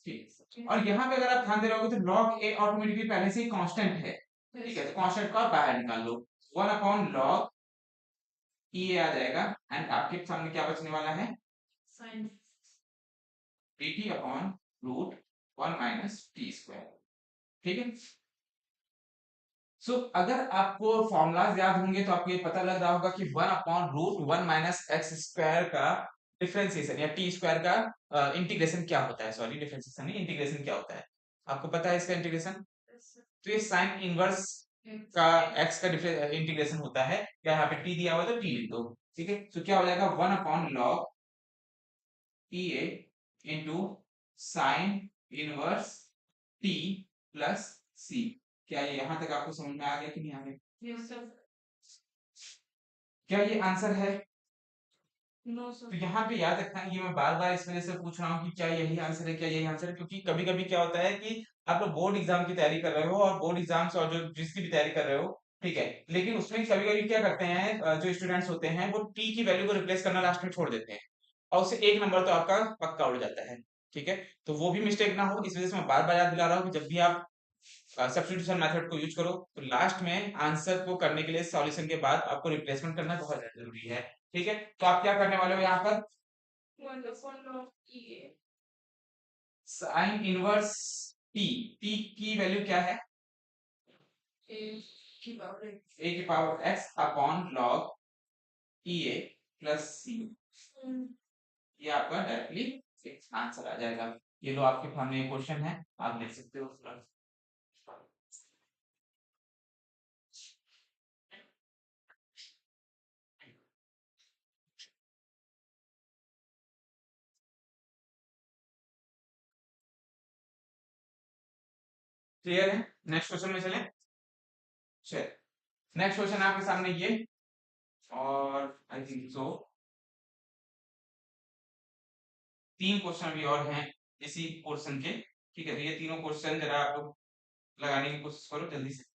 ठीक। और यहाँ पे अगर आप ध्यान दे रहे होगे तो लॉग ए ऑटोमेटिकली पहले से ही कांस्टेंट है, ठीक है। तो कांस्टेंट को आप बाहर निकाल लो, 1 अपॉन लॉग ये आ जाएगा, एंड आपके सामने क्या बचने वाला है, sin dt upon root 1 minus T square, ठीक है। सो अगर आपको फॉर्मूलाज याद होंगे तो आपको ये पता लग रहा होगा कि 1 upon root 1 minus X square का डिफरेंशिएशन या टी स्क्वायर का इंटीग्रेशन क्या होता है, सॉरी डिफरेंशिएशन नहीं, इंटीग्रेशन क्या होता है, आपको पता है इसका इंटीग्रेशन? तो ये साइन इनवर्स का x का इंटीग्रेशन होता है, या यहाँ पे t दिया हुआ है तो t लिख दो, ठीक है। तो क्या हो जाएगा, 1 upon log e a into sine inverse t plus c। क्या ये यहाँ तक आपको समझ में आ गया कि नहीं आ गया? yes, sir. क्या ये आंसर है? No sir. तो यहाँ पे याद रखना, ये मैं बार बार इस वजह से पूछ रहा हूँ कि क्या यही आंसर है, क्या यही आंसर है, क्योंकि कभी कभी क्या होता है कि आप लोग बोर्ड एग्जाम की तैयारी कर रहे हो और बोर्ड एग्जाम्स और जो जिसकी भी तैयारी कर रहे हो, ठीक है, लेकिन उसमें कभी कभी क्या करते हैं जो स्टूडेंट्स होते हैं वो टी की वैल्यू को रिप्लेस करना लास्ट में छोड़ देते हैं, और उससे एक नंबर तो आपका पक्का उड़ जाता है, ठीक है। तो वो भी मिस्टेक ना हो, इस वजह से मैं बार बार याद दिला रहा हूँ कि जब भी आप सब्स्टिट्यूशन मेथड को यूज करो तो लास्ट में आंसर को करने के लिए सॉल्यूशन के बाद आपको रिप्लेसमेंट करना बहुत ज्यादा जरूरी है, ठीक है। तो आप क्या करने वाले हो यहाँ पर, साइन इनवर्स टी, टी की वैल्यू क्या है, ए की power x upon log e ए प्लस सी, ये आपका डायरेक्टली आंसर आ जाएगा। ये लो आपके सामने क्वेश्चन है, आप देख सकते हो। क्लियर है? नेक्स्ट क्वेश्चन में चलें। चलिए नेक्स्ट क्वेश्चन आपके सामने ये, और आई थिंक सो 3 क्वेश्चन अभी और हैं इसी पोर्शन के, ठीक है। तो ये तीनों क्वेश्चन जरा आप लोग लगाने की कोशिश करो जल्दी से।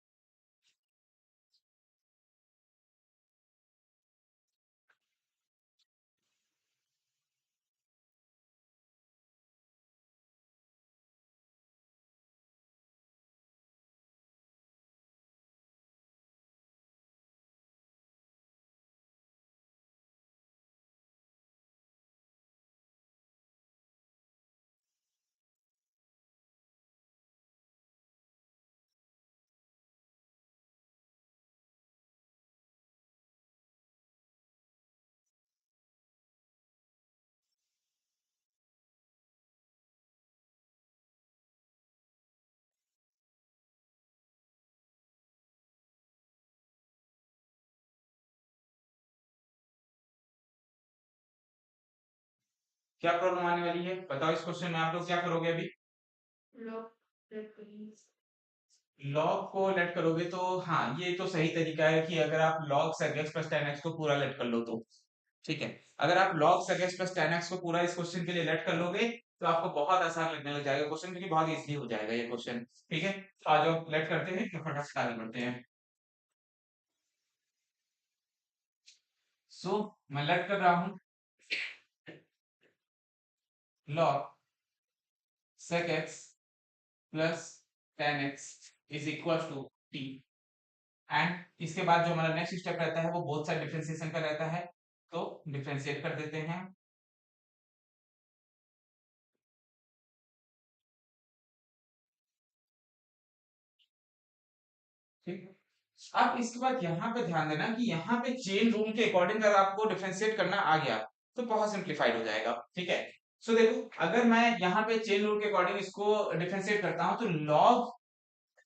क्या प्रॉब्लम आने वाली है बताओ? इस क्वेश्चन में आप लोग क्या करोगे अभी? लॉग को लेट करोगे तो हाँ, ये तो सही तरीका है कि अगर आप log sec x plus tan x को पूरा लेट कर लो तो ठीक है। अगर आप log sec x plus tan x को पूरा इस क्वेश्चन के लिए लेट कर लोगे तो आपको बहुत आसान लगने लग जाएगा क्वेश्चन, क्योंकि बहुत इजीली हो जाएगा ये क्वेश्चन। ठीक है, तो आज आप लेट करते हैं तो फटाफट आगे बढ़ते हैं। सो मैं लेट कर रहा हूँ log sec x plus tan x is equal to t, and इसके बाद जो हमारा नेक्स्ट स्टेप रहता है वो बोथ साइड डिफरेंशिएशन का रहता है, तो डिफरेंशिएट कर देते हैं। ठीक है, अब इसके बाद यहाँ पे ध्यान देना कि यहाँ पे चेन रूल के अकॉर्डिंग अगर आपको डिफरेंशिएट करना आ गया तो बहुत सिंप्लीफाइड हो जाएगा। ठीक है, सो देखो अगर मैं यहाँ पे चेन रूल के अकॉर्डिंग इसको डिफरेंशिएट करता हूँ तो लॉग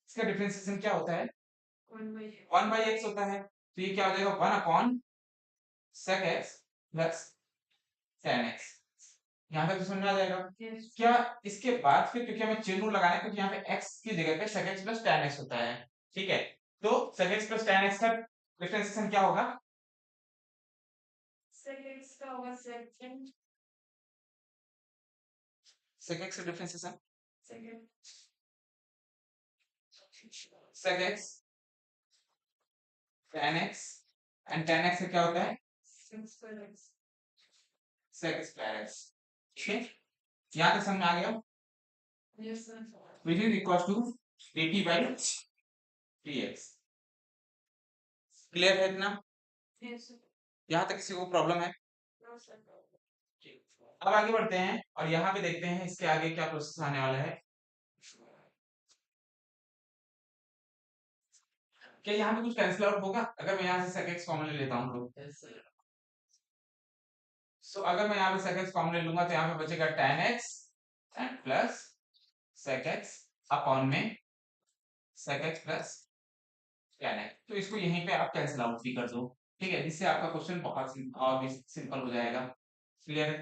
इसका डिफरेंशिएशन क्या होता है? 1/x होता है, तो ये क्या हो जाएगा 1 upon sec x plus tan x। यहाँ तक तो समझ में आ जाएगा। क्या इसके बाद फिर क्योंकि हमें चेन रूल लगाना है, क्योंकि यहाँ पे x की जगह पे sec x plus tan x होता है। ठीक है, तो sec x plus tan x का डिफरेंशिएशन क्या होगा? sec x का differentiation sec x tan x and tan x का क्या होता है? sec square x। ठीक है, यहाँ तक समझ में आ गया? Which is equal to dt by dx। Clear है इतना? यहाँ तक किसी को प्रॉब्लम है? अब आगे बढ़ते हैं और यहाँ पे देखते हैं इसके आगे क्या प्रोसेस आने वाला है। क्या यहाँ पे कुछ कैंसिल आउट होगा अगर मैं यहाँ से sec x कॉमन ले लेता हूँ तो? सो अगर मैं यहाँ पे sec x कॉमन ले लूंगा तो यहाँ पे बचेगा tan x and plus sec x upon में sec x plus tan x। तो इसको यहीं पे आप कैंसिल आउट भी कर दो। ठीक है, जिससे आपका क्वेश्चन बहुत और भी सिंपल हो जाएगा। क्लियर है?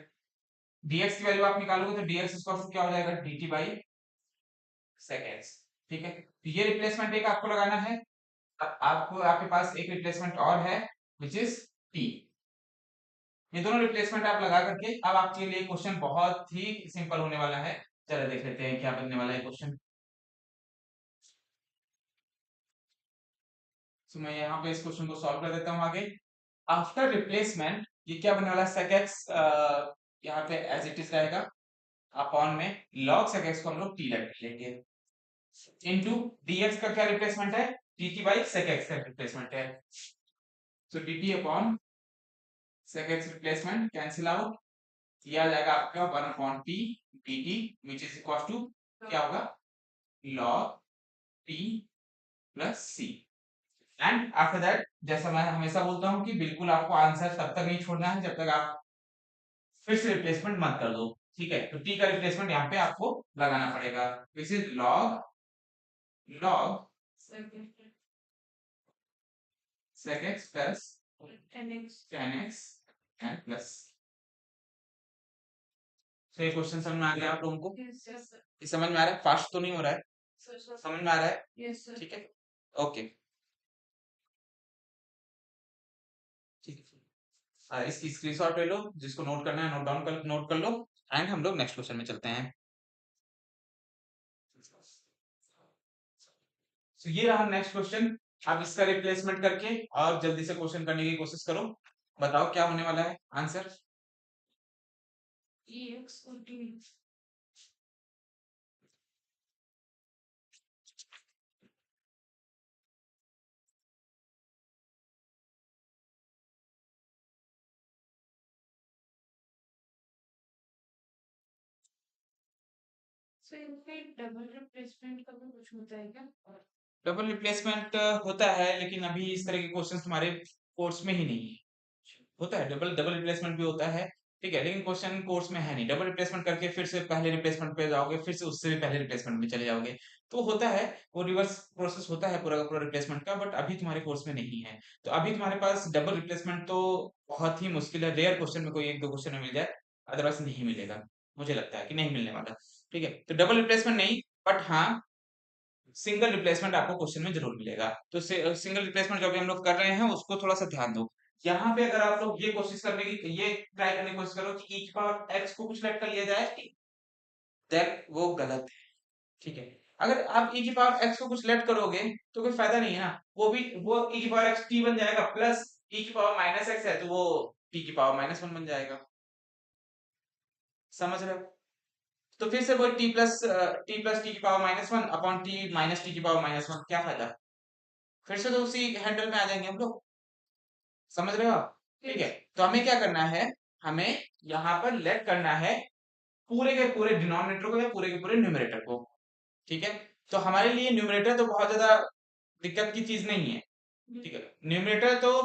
dx की वैल्यू आप निकालोगे तो dx स्क्वायर क्या हो जाएगा? dt बाई sec x। ठीक है, तो ये रिप्लेसमेंट एक आपको लगाना है। अब आपको आपके पास एक रिप्लेसमेंट और है विच इज t। ये दोनों रिप्लेसमेंट आप लगा करके अब आपके लिए क्वेश्चन बहुत ही सिंपल होने वाला है। चलो देख लेते हैं क्या बनने वाला है क्वेश्चन। तो मैं यहाँ पे इस क्वेश्चन को सॉल्व कर देता हूँ आगे। आफ्टर रिप्लेसमेंट ये क्या बनने वाला है? sec x यहाँ पे एज इट इज रहेगा अपॉन में log sec x को हम लोग t रख लेंगे इनटू dx का क्या रिप्लेसमेंट है? dt बाई sec x का रिप्लेसमेंट है। So dt upon sec x replacement cancel out, ये आ जाएगा आपका 1 upon t dt which is equal to क्या होगा? log t plus c। And after that जैसा मैं हमेशा बोलता हूँ कि बिल्कुल आपको आंसर तब तक नहीं छोड़ना है जब तक आप फिर से रिप्लेसमेंट मत कर दो। ठीक है, तो t का रिप्लेसमेंट यहाँ पे आपको लगाना पड़ेगा। This is log sec x plus tan x and plus. तो ये क्वेश्चन समझ में आ गया आप लोगों को? ये समझ में आ रहा है? फास्ट तो नहीं हो रहा है? समझ में आ रहा है? ठीक है, ओके ठीक है। इसकी स्क्रीनशॉट ले लो, जिसको नोट करना है नोट कर लो, एंड हम लोग नेक्स्ट क्वेश्चन में चलते हैं। तो ये रहा नेक्स्ट क्वेश्चन। आप इसका रिप्लेसमेंट करके और जल्दी से क्वेश्चन करने की कोशिश करो। बताओ क्या होने वाला है आंसर? डबल रिप्लेसमेंट होता है, लेकिन अभी इस तरह के क्वेश्चन तुम्हारे कोर्स में ही नहीं है। होता है डबल डबल रिप्लेसमेंट भी होता है, ठीक है, लेकिन क्वेश्चन कोर्स में है नहीं। डबल रिप्लेसमेंट करके फिर से पहले रिप्लेसमेंट पे जाओगे, फिर से उससे भी पहले रिप्लेसमेंट में चले जाओगे, तो होता है वो रिवर्स प्रोसेस होता है पूरा का पूरा रिप्लेसमेंट का, बट अभी तुम्हारे कोर्स में नहीं है। तो अभी तुम्हारे पास डबल रिप्लेसमेंट तो बहुत ही मुश्किल है, रेयर क्वेश्चन में कोई एक दो क्वेश्चन में मिल जाए। अदरवाइज नहीं मिलेगा। मुझे लगता है कि नहीं मिलने वाला। ठीक है, तो डबल रिप्लेसमेंट नहीं, बट हाँ सिंगल रिप्लेसमेंट आपको क्वेश्चन में जरूर मिलेगा। तो सिंगल रिप्लेसमेंट जो भी हम लोग कर रहे हैं उसको थोड़ा सा ध्यान दो। यहाँ पे अगर आप लोग ये कोशिश करने की ये ट्राई करने की कोशिश करो कि e की पावर x को कुछ लेट कर लिया जाए, देन वो गलत है। ठीक है, अगर आप e की पावर x को कुछ लेट करोगे तो कोई फायदा नहीं है ना। वो e की पावर x t बन जाएगा, प्लस e की पावर माइनस x है तो वो t की पावर माइनस वन बन जाएगा। समझ रहे हो? तो फिर से वो टी की power minus one upon T minus T की पावर माइनस वन, क्या फायदा? फिर से तो उसी हैंडल में आ जाएंगे हम लोग। समझ रहे हो आप? ठीक है, तो हमें क्या करना है, हमें यहाँ पर लेट करना है पूरे के पूरे डिनोमिनेटर को या पूरे के पूरे न्यूमरेटर को। ठीक है, तो हमारे लिए न्यूमरेटर तो बहुत ज्यादा दिक्कत की चीज नहीं है। ठीक है, न्यूमरेटर तो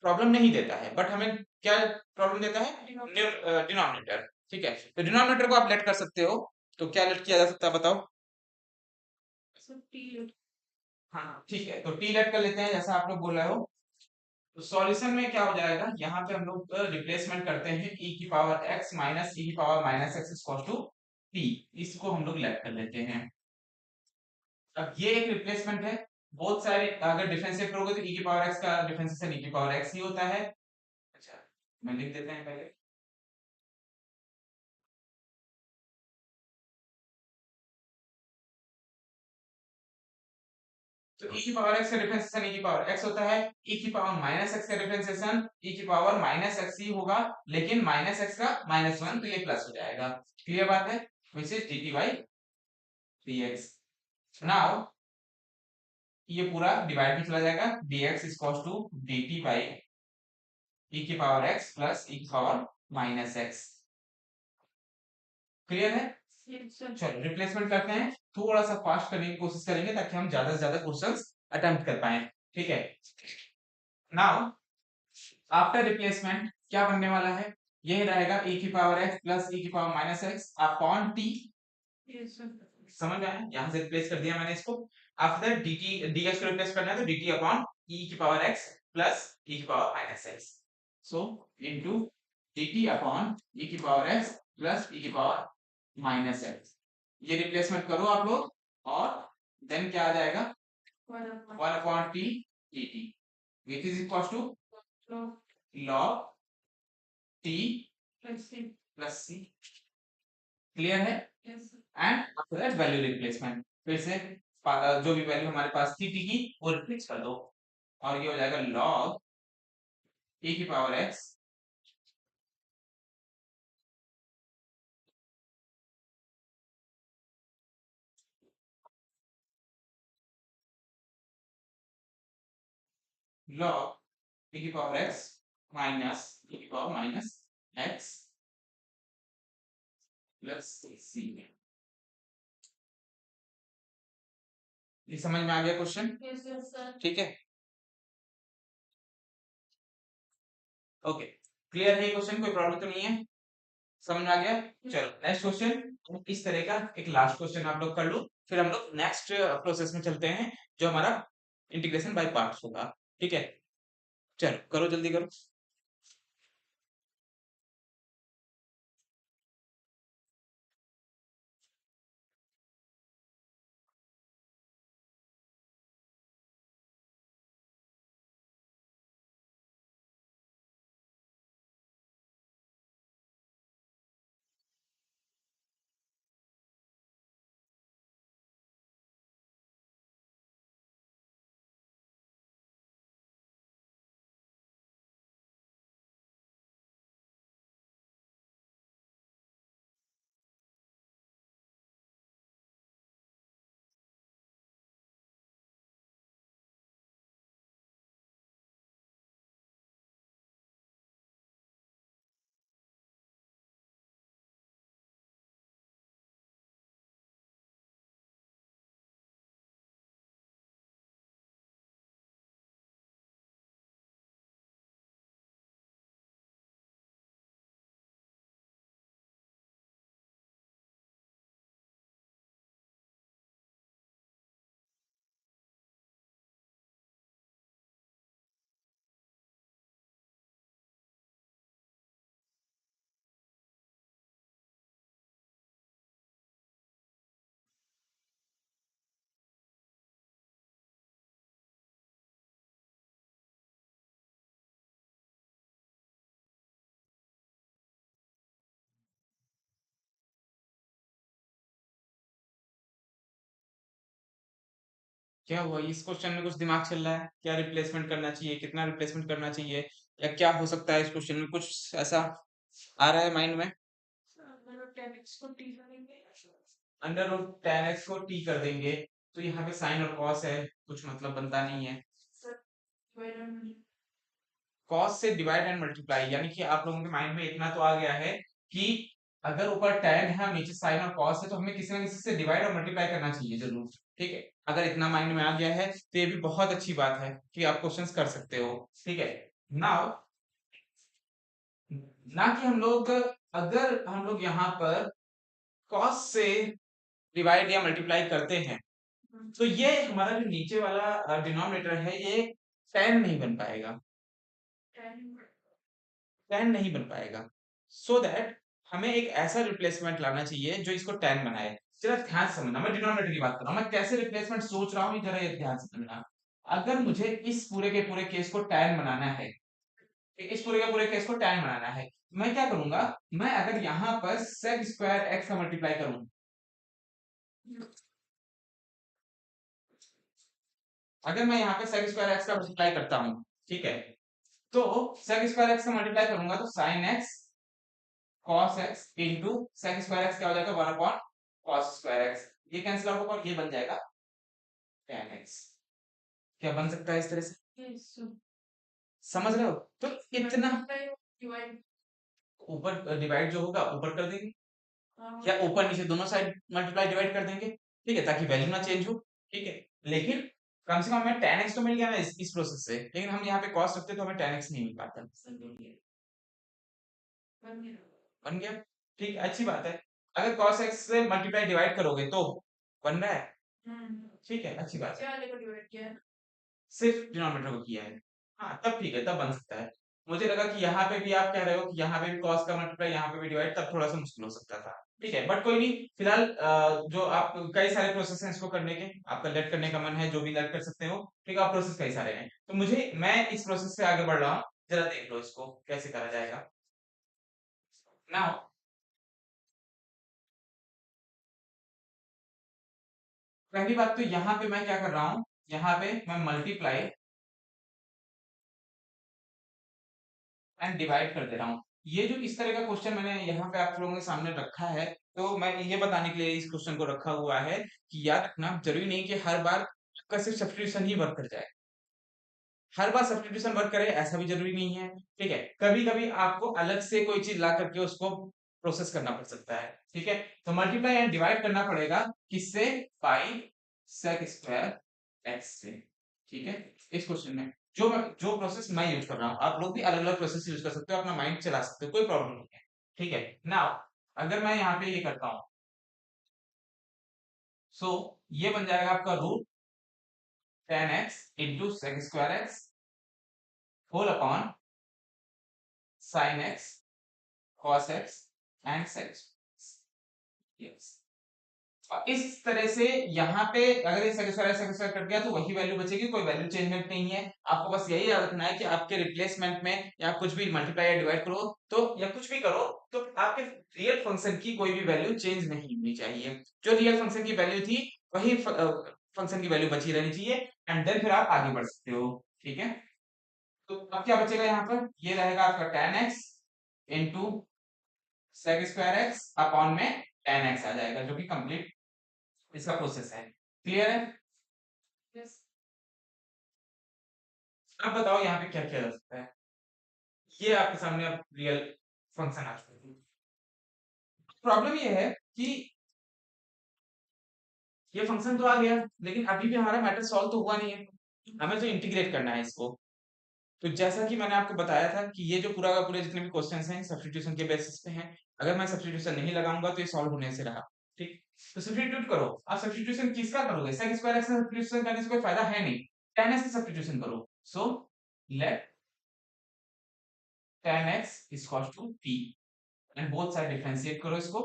प्रॉब्लम नहीं देता है, बट हमें क्या प्रॉब्लम देता है? डिनोमिनेटर। ठीक है, तो डिनोमिनेटर को आप लेट कर सकते हो, तो क्या लेट किया जा सकता है बताओ? हाँ ठीक है, तो टी लेट कर लेते हैं जैसा आप लोग बोल रहे हो। तो सॉल्यूशन में क्या हो जाएगा, यहाँ पे हम लोग रिप्लेसमेंट करते हैं e की पावर x माइनस e की power minus x equal to t। इसको हम लोग लेट कर लेते हैं। अब ये एक रिप्लेसमेंट है। बहुत सारे अगर डिफरेंशिएट करोगे तो e की पावर x का डिफरेंशिएशन e की पावर x ही होता है। अच्छा, मैं लिख देते हैं पहले। तो e की पावर x का डिफरेंशिएशन e की पावर x होता है, e की पावर माइनस x का डिफरेंशिएशन e की पावर माइनस x ही होगा, लेकिन माइनस x का माइनस वन तो ये प्लस हो जाएगा। क्लियर बात है? Which is dt by dx। Now ये पूरा डिवाइड में चला जाएगा, dx equal to dt by e की पावर x प्लस e की पावर माइनस x। क्लियर है? चलो रिप्लेसमेंट करते हैं, थोड़ा सा फास्ट करने की कोशिश करेंगे ताकि हम ज्यादा से ज्यादा क्वेश्चंस अटेम्प्ट कर पाए। ठीक है, नाउ आफ्टर रिप्लेसमेंट क्या बनने वाला है, ये रहेगा e की पावर x प्लस e की power minus x upon t। समझ में आया? यहां से रिप्लेस कर दिया मैंने इसको। आफ्टर dt dx को रिप्लेस करना है तो dt अपॉन e की पावर x प्लस e की power minus x, so into dt upon e की पावर x प्लस e की पावर माइनस x। ये रिप्लेसमेंट करो आप लोग, और देन क्या आ जाएगा, 1 upon t dt which is equal to log t plus c। Clear है? And after that value replacement, फिर से जो भी वैल्यू हमारे पास थी t की वो रिप्लेस कर दो, और ये हो जाएगा log e की पावर x log e की पावर x माइनस e की power minus x plus c। ये समझ में आ गया क्वेश्चन? ठीक है, ओके, क्लियर है ये क्वेश्चन? कोई प्रॉब्लम तो नहीं है? समझ में आ गया? चलो नेक्स्ट क्वेश्चन, इस तरह का एक लास्ट क्वेश्चन आप लोग कर लो, फिर हम लोग नेक्स्ट प्रोसेस में चलते हैं जो हमारा इंटीग्रेशन बाय पार्ट्स होगा। ठीक है, चलो करो जल्दी करो। क्या हुआ, इस क्वेश्चन में कुछ दिमाग चल रहा है, क्या रिप्लेसमेंट करना चाहिए, कितना रिप्लेसमेंट करना चाहिए, या क्या हो सकता है इस क्वेश्चन में, कुछ ऐसा आ रहा है माइंड में? अंडर रूट टेन एक्स को टी कर देंगे, तो यहाँ पे साइन और कॉस है, कुछ मतलब बनता नहीं है। कॉस से डिवाइड एंड मल्टीप्लाई, यानी कि आप लोगों के माइंड में इतना तो आ गया है कि अगर ऊपर tan है और नीचे साइन और कॉस है, तो हमें किसी ना किसी से डिवाइड और मल्टीप्लाई करना चाहिए जरूर। ठीक है, अगर इतना माइंड में आ गया है तो ये भी बहुत अच्छी बात है कि आप क्वेश्चंस कर सकते हो। ठीक है, नाउ ना कि हम लोग, अगर हम लोग यहाँ पर कॉस से डिवाइड या मल्टीप्लाई करते हैं, तो ये हमारा जो नीचे वाला डिनोमिनेटर है, ये tan नहीं बन पाएगा, tan नहीं बन पाएगा। सो दैट हमें एक ऐसा रिप्लेसमेंट लाना चाहिए जो इसको tan बनाए। जरा ध्यान से समझना, मैं डिनोमिनेटर की बात कर रहा हूँ, मैं कैसे रिप्लेसमेंट सोच रहा हूँ, जरा ये ध्यान से समझना। अगर मुझे इस पूरे के पूरे केस को tan बनाना है, इस पूरे के पूरे केस को tan बनाना है, मैं क्या करूंगा, मैं अगर यहाँ पर sec स्क्वायर x का मल्टीप्लाई करूं, अगर मैं यहाँ पे sec स्क्वायर x का मल्टीप्लाई करता हूँ, ठीक है, तो sec स्क्वायर x का मल्टीप्लाई करूंगा तो sin x cos x into sec square x क्या हो जाएगा, 1 अपॉन cos स्क्वायर x, ये कैंसिल आउट होगा और ये बन जाएगा tan x। क्या बन सकता है इस तरह से, समझ रहे हो? तो इतना ऊपर डिवाइड जो होगा ऊपर कर देंगे, या ऊपर नीचे दोनों साइड मल्टीप्लाई डिवाइड कर देंगे, ठीक है, ताकि वैल्यू ना चेंज हो। ठीक है, लेकिन कम से कम हमें tan x तो मिल गया ना इस प्रोसेस से, लेकिन हम यहाँ पे cos रखते तो हमें tan x नहीं मिल पाता। बन गया, ठीक है, अच्छी बात है। अगर cos x से मल्टीप्लाई डिवाइड करोगे तो बन रहा है, ठीक है, अच्छी बात है। सिर्फ डिनोमिनेटर को किया है, हाँ तब ठीक है, तब बन सकता है। मुझे लगा कि यहाँ पे भी आप कह रहे हो कि यहाँ पे भी cos का मल्टीप्लाई, यहाँ पे भी डिवाइड, तब थोड़ा सा मुश्किल हो सकता था। ठीक है, बट कोई नहीं, फिलहाल जो आप कई सारे प्रोसेस हैं इसको करने के, आपका लेट करने का मन है जो भी लेट कर सकते हो, ठीक है, आप प्रोसेस कई सारे हैं, तो मुझे, मैं इस प्रोसेस से आगे बढ़ रहा हूँ, जरा देख लो इसको कैसे करा जाएगा। नाउ पहली बात तो यहाँ पे मैं क्या कर रहा हूँ, यहाँ पे मैं मल्टीप्लाई एंड डिवाइड कर दे रहा हूँ। ये जो इस तरह का क्वेश्चन मैंने यहाँ पे आप लोगों के सामने रखा है, तो मैं ये बताने के लिए इस क्वेश्चन को रखा हुआ है कि याद रखना, जरूरी नहीं कि हर बार आपका सिर्फ सब्स्टिट्यूशन ही वर्क कर जाए, हर बार सब्स्टिट्यूशन वर्क करे ऐसा भी जरूरी नहीं है। ठीक है, कभी कभी आपको अलग से कोई चीज ला करके उसको प्रोसेस करना पड़ सकता है। ठीक है, तो मल्टीप्लाई एंड डिवाइड करना पड़ेगा किससे, पाई सेक स्क्वायर एक्स से। ठीक है, इस क्वेश्चन में जो प्रोसेस मैं यूज कर रहा हूँ, आप लोग भी अलग अलग प्रोसेस यूज कर सकते हो, अपना माइंड चला सकते हो, कोई प्रॉब्लम नहीं है। ठीक है, नाउ अगर मैं यहाँ पे ये करता हूँ, सो ये बन जाएगा आपका root tan X into sec square X whole upon sine X cos x and sec yes। और इस तरह से यहाँ पे अगर ये sec स्क्वायर कट गया तो वही वैल्यू बचेगी, कोई वैल्यू चेंजमेंट नहीं है। आपको बस यही याद रखना है कि आपके रिप्लेसमेंट में या कुछ भी मल्टीप्लाई या डिवाइड करो तो, या कुछ भी करो तो आपके रियल फंक्शन की कोई भी वैल्यू चेंज नहीं होनी चाहिए। जो रियल फंक्शन की वैल्यू थी वही फंक्शन की वैल्यू बची रहनी चाहिए, एंड देन फिर आप आगे बढ़ सकते हो। ठीक है, तो अब क्या बचेगा यहाँ पर, ये रहेगा आपका tan x into sec square x upon में tan x आ जाएगा, जो कि कंप्लीट इसका प्रोसेस है। क्लियर है? yes। अब बताओ यहाँ पे क्या किया जा सकता है, ये आपके सामने अब रियल फंक्शन आ चुका है। प्रॉब्लम ये है कि ये फंक्शन तो आ गया, लेकिन अभी भी हमारा मैटर सॉल्व तो हुआ नहीं है, हमें तो इंटीग्रेट करना है इसको। तो जैसा कि मैंने आपको बताया था कि ये जो पूरा का पूरे जितने भी क्वेश्चंस हैं सब्स्टिट्यूशन के बेसिस पे हैं, अगर मैं सब्स्टिट्यूशन नहीं लगाऊंगा तो ये सॉल्व होने से रहा। ठीक, तो सब्स्टिट्यूट करो। आप सब्स्टिट्यूशन किसका करोगे, सेक स्क्वायर एक्स का सब्स्टिट्यूशन करने से कोई फायदा है नहीं, tan x का सब्स्टिट्यूशन करो। So let tan x is equals to t and both side differentiate करो इसको।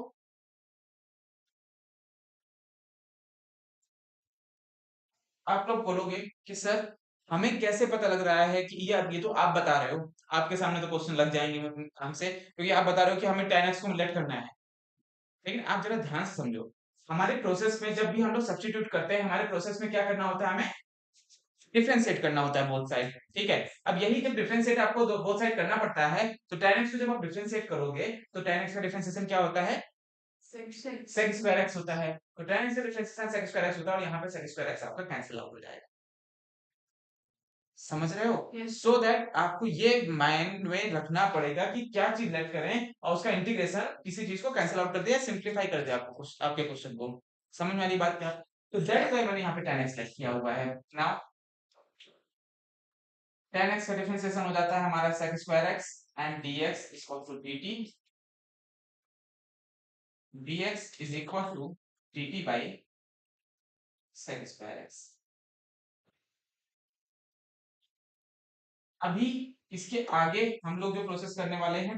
आप लोग बोलोगे कि सर हमें कैसे पता लग रहा है कि ये तो आप बता रहे हो, आपके सामने तो क्वेश्चन लग जाएंगे हमसे, क्योंकि आप बता रहे हो कि हमें tan x को लेट करना है, लेकिन आप जरा ध्यान से समझो, हमारे प्रोसेस में जब भी हम लोग सब्स्टिट्यूट करते हैं, हमारे प्रोसेस में क्या करना होता है, हमें डिफरेंशिएट करना होता है बोथ साइड, ठीक है। अब यही जब डिफरेंशिएट आपको बोथ साइड करना पड़ता है, तो tan x को जब आप डिफरेंशिएट करोगे तो tan x का डिफरेंशिएशन क्या होता है, sec स्क्वायर x होता है। तो tan x का डिफरेंशिएशन sec स्क्वायर x होता है और यहाँ पे sec स्क्वायर x आपका कैंसिल आउट हो जाएगा। समझ रहे हो? सो दैट आपको ये माइंड में रखना पड़ेगा कि क्या चीज लेट करें और उसका इंटीग्रेशन किसी चीज को कैंसिल आउट कर दिया, सिंप्लीफाई कर दिया आपको आपके क्वेश्चन को। समझ में आ रही बात क्या? तो दैट्स व्हाई मैंने यहाँ पे tan x लेट किया हुआ है। नाउ tan x का डिफरेंशिएशन हो जाता है हमारा sec square x and dx equal to dt, dx is equal to dt by sec square x। अभी इसके आगे हम लोग जो प्रोसेस करने वाले हैं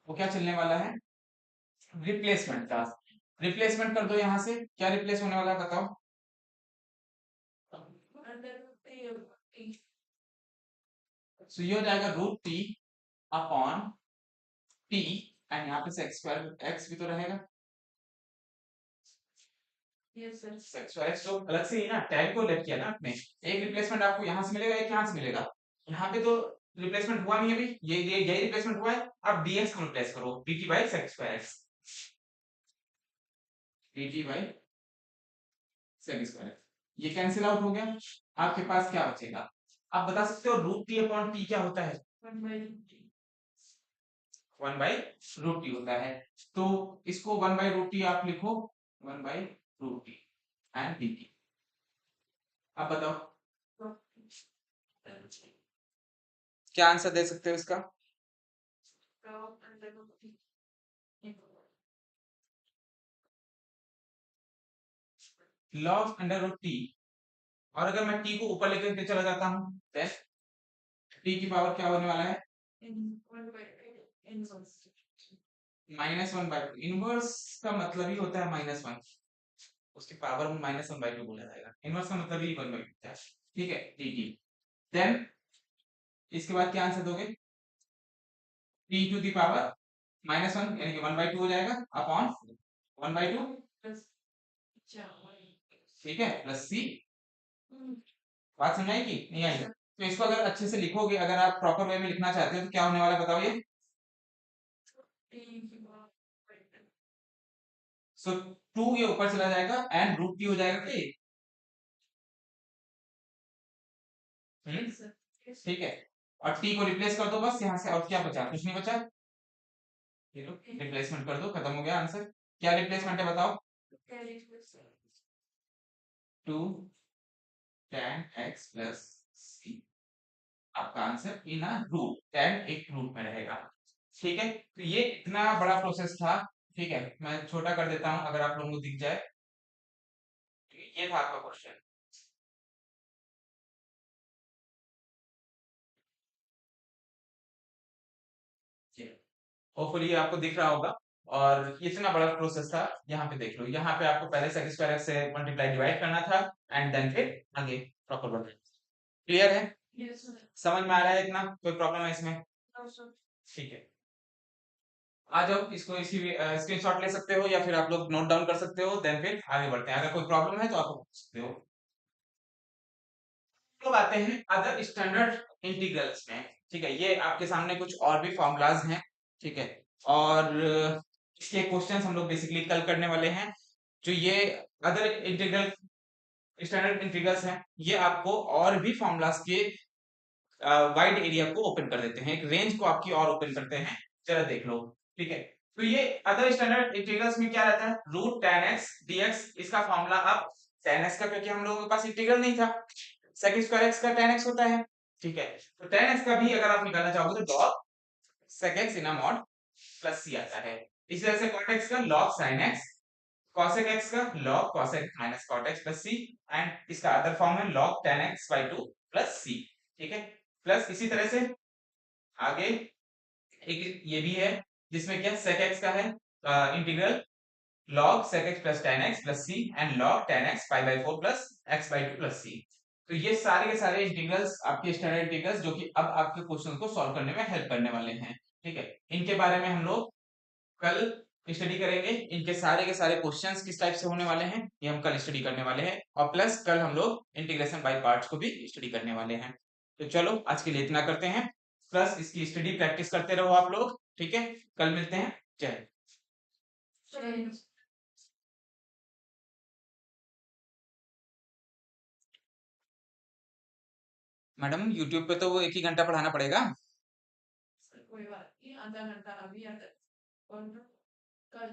वो क्या चलने वाला है, रिप्लेसमेंट का। रिप्लेसमेंट कर दो यहाँ से, क्या रिप्लेस होने वाला है बताओ? सो ये हो जाएगा root T upon T and यहाँ पे सेक्स स्क्वायर एक्स भी तो रहेगा। सेक्स स्क्वायर एक्स तो अलग से ही ना टैन को लेट किया ना आपने, एक रिप्लेसमेंट आपको यहाँ से मिलेगा, एक यहाँ से मिलेगा। यहाँ पे तो रिप्लेसमेंट हुआ नहीं अभी, ये यही रिप्लेसमेंट हुआ है। अब dx को रिप्लेस करो, dt by sex square x, dt by sex square x, ये कैंसिल आउट हो गया। आपके पास क्या बचेगा? आप बता सकते हो रूट टी अपॉन टी क्या होता है? 1/√t होता है। तो इसको 1/√t आप लिखो, 1/√t एंड dt। आप बताओ क्या आंसर दे सकते हो इसका? log √t, और अगर मैं t को ऊपर लेकर के चला जाता हूं then t की पावर क्या होने वाला है, -1/2। इनवर्स का मतलब ही होता है -1, उसकी पावर में -1/2 बोला जाएगा। इनवर्स का मतलब ही 1/2 होता है, ठीक है, dt। देन इसके बाद क्या आंसर दोगे, t टू दी पावर -1 यानी कि 1/2 हो जाएगा अपॉन 1/2, ठीक है, प्लस c। बात समझ आई कि नहीं आई? तो इसको अगर अच्छे से लिखोगे, अगर आप प्रॉपर वे में लिखना चाहते हो तो क्या होने वाला है बताओ ये। सो 2 ये ऊपर चला जाएगा एंड √t हो जाएगा कि, ठीक है, और t को रिप्लेस कर दो बस यहाँ से, और क्या बचा, कुछ नहीं बचा। रिप्लेसमेंट कर दो, खत्म हो गया आंसर। क्या रिप्लेसमेंट है बताओ? 2 tan x प्लस c, आपका answer in a root, tan एक रूट में रहेगा, ठीक है। तो ये इतना बड़ा प्रोसेस था, ठीक है, मैं छोटा कर देता हूं अगर आप लोगों को दिख जाए। ये था आपका क्वेश्चन। होपफुली आपको दिख रहा होगा, और ये इतना बड़ा प्रोसेस था। यहाँ पे देख लो, यहाँ पे आपको पहले सेकंड स्क्वायर से मल्टीप्लाई डिवाइड करना था एंड देन फिर आगे प्रॉपर बढ़ना। क्लियर है? समझ में आ रहा है इतना? कोई प्रॉब्लम है इसमें? ठीक है, आ जाओ, इसको इसी स्क्रीनशॉट ले सकते हो या फिर आप लोग नोट डाउन कर सकते हो, देन फिर आगे बढ़ते हैं। अगर कोई प्रॉब्लम है तो आप पूछ सकते हो। तो आते हैं अदर स्टैंडर्ड इंटीग्रल्स में, ठीक है। ये आपके सामने कुछ और भी फॉर्मूलाज हैं, ठीक है, और इसके क्वेश्चंस हम लोग बेसिकली कल करने वाले हैं। जो ये अदर इंटीग्रल स्टैंडर्ड इंटीग्रल्स हैं, ये आपको और भी फॉर्मूलाज के वाइड एरिया को ओपन कर देते हैं, एक रेंज को आपकी और ओपन करते हैं। जरा देख लो, ठीक है। तो ये अदर स्टैंडर्ड इंटीग्रल्स में क्या रहता है, रूट tan x dx, इसका फॉर्मूला अब tan x का, क्योंकि हम लोगों के पास इंटीग्रल नहीं था, sec स्क्वायर x का tan x होता है, ठीक है। तो tan x का भी अगर आप निकालना चाहोगे तो log sec x इन mod प्लस c आता है। इसी तरह से cot x का log sin x, cosec x का log cosec minus cot x plus c, and इसका अदर फॉर्म है log tan x by 2 plus c, ठीक है। प्लस इसी तरह से आगे एक ये भी है, जिसमें क्या sec x का है integral log sec x plus tan x plus c and log tan x pi by 4 plus x by 2 plus c। तो ये सारे के सारे इंटीग्रल्स आपके स्टैंडर्ड इंटीग्रल्स जो कि अब आपके क्वेश्चन को सॉल्व करने में हेल्प करने वाले हैं, ठीक है। इनके बारे में हम लोग कल स्टडी करेंगे। इनके सारे के सारे क्वेश्चंस किस टाइप से होने वाले हैं ये हम कल स्टडी करने वाले हैं, और प्लस कल हम लोग इंटीग्रेशन बाय पार्ट्स को भी स्टडी करने वाले हैं। तो चलो आज के लिए इतना करते हैं, प्लस इसकी स्टडी प्रैक्टिस करते रहो आप लोग, ठीक है। कल मिलते हैं। जय हिंद। मैडम यूट्यूब पे तो वो 1 ही घंटा पढ़ाना पड़ेगा।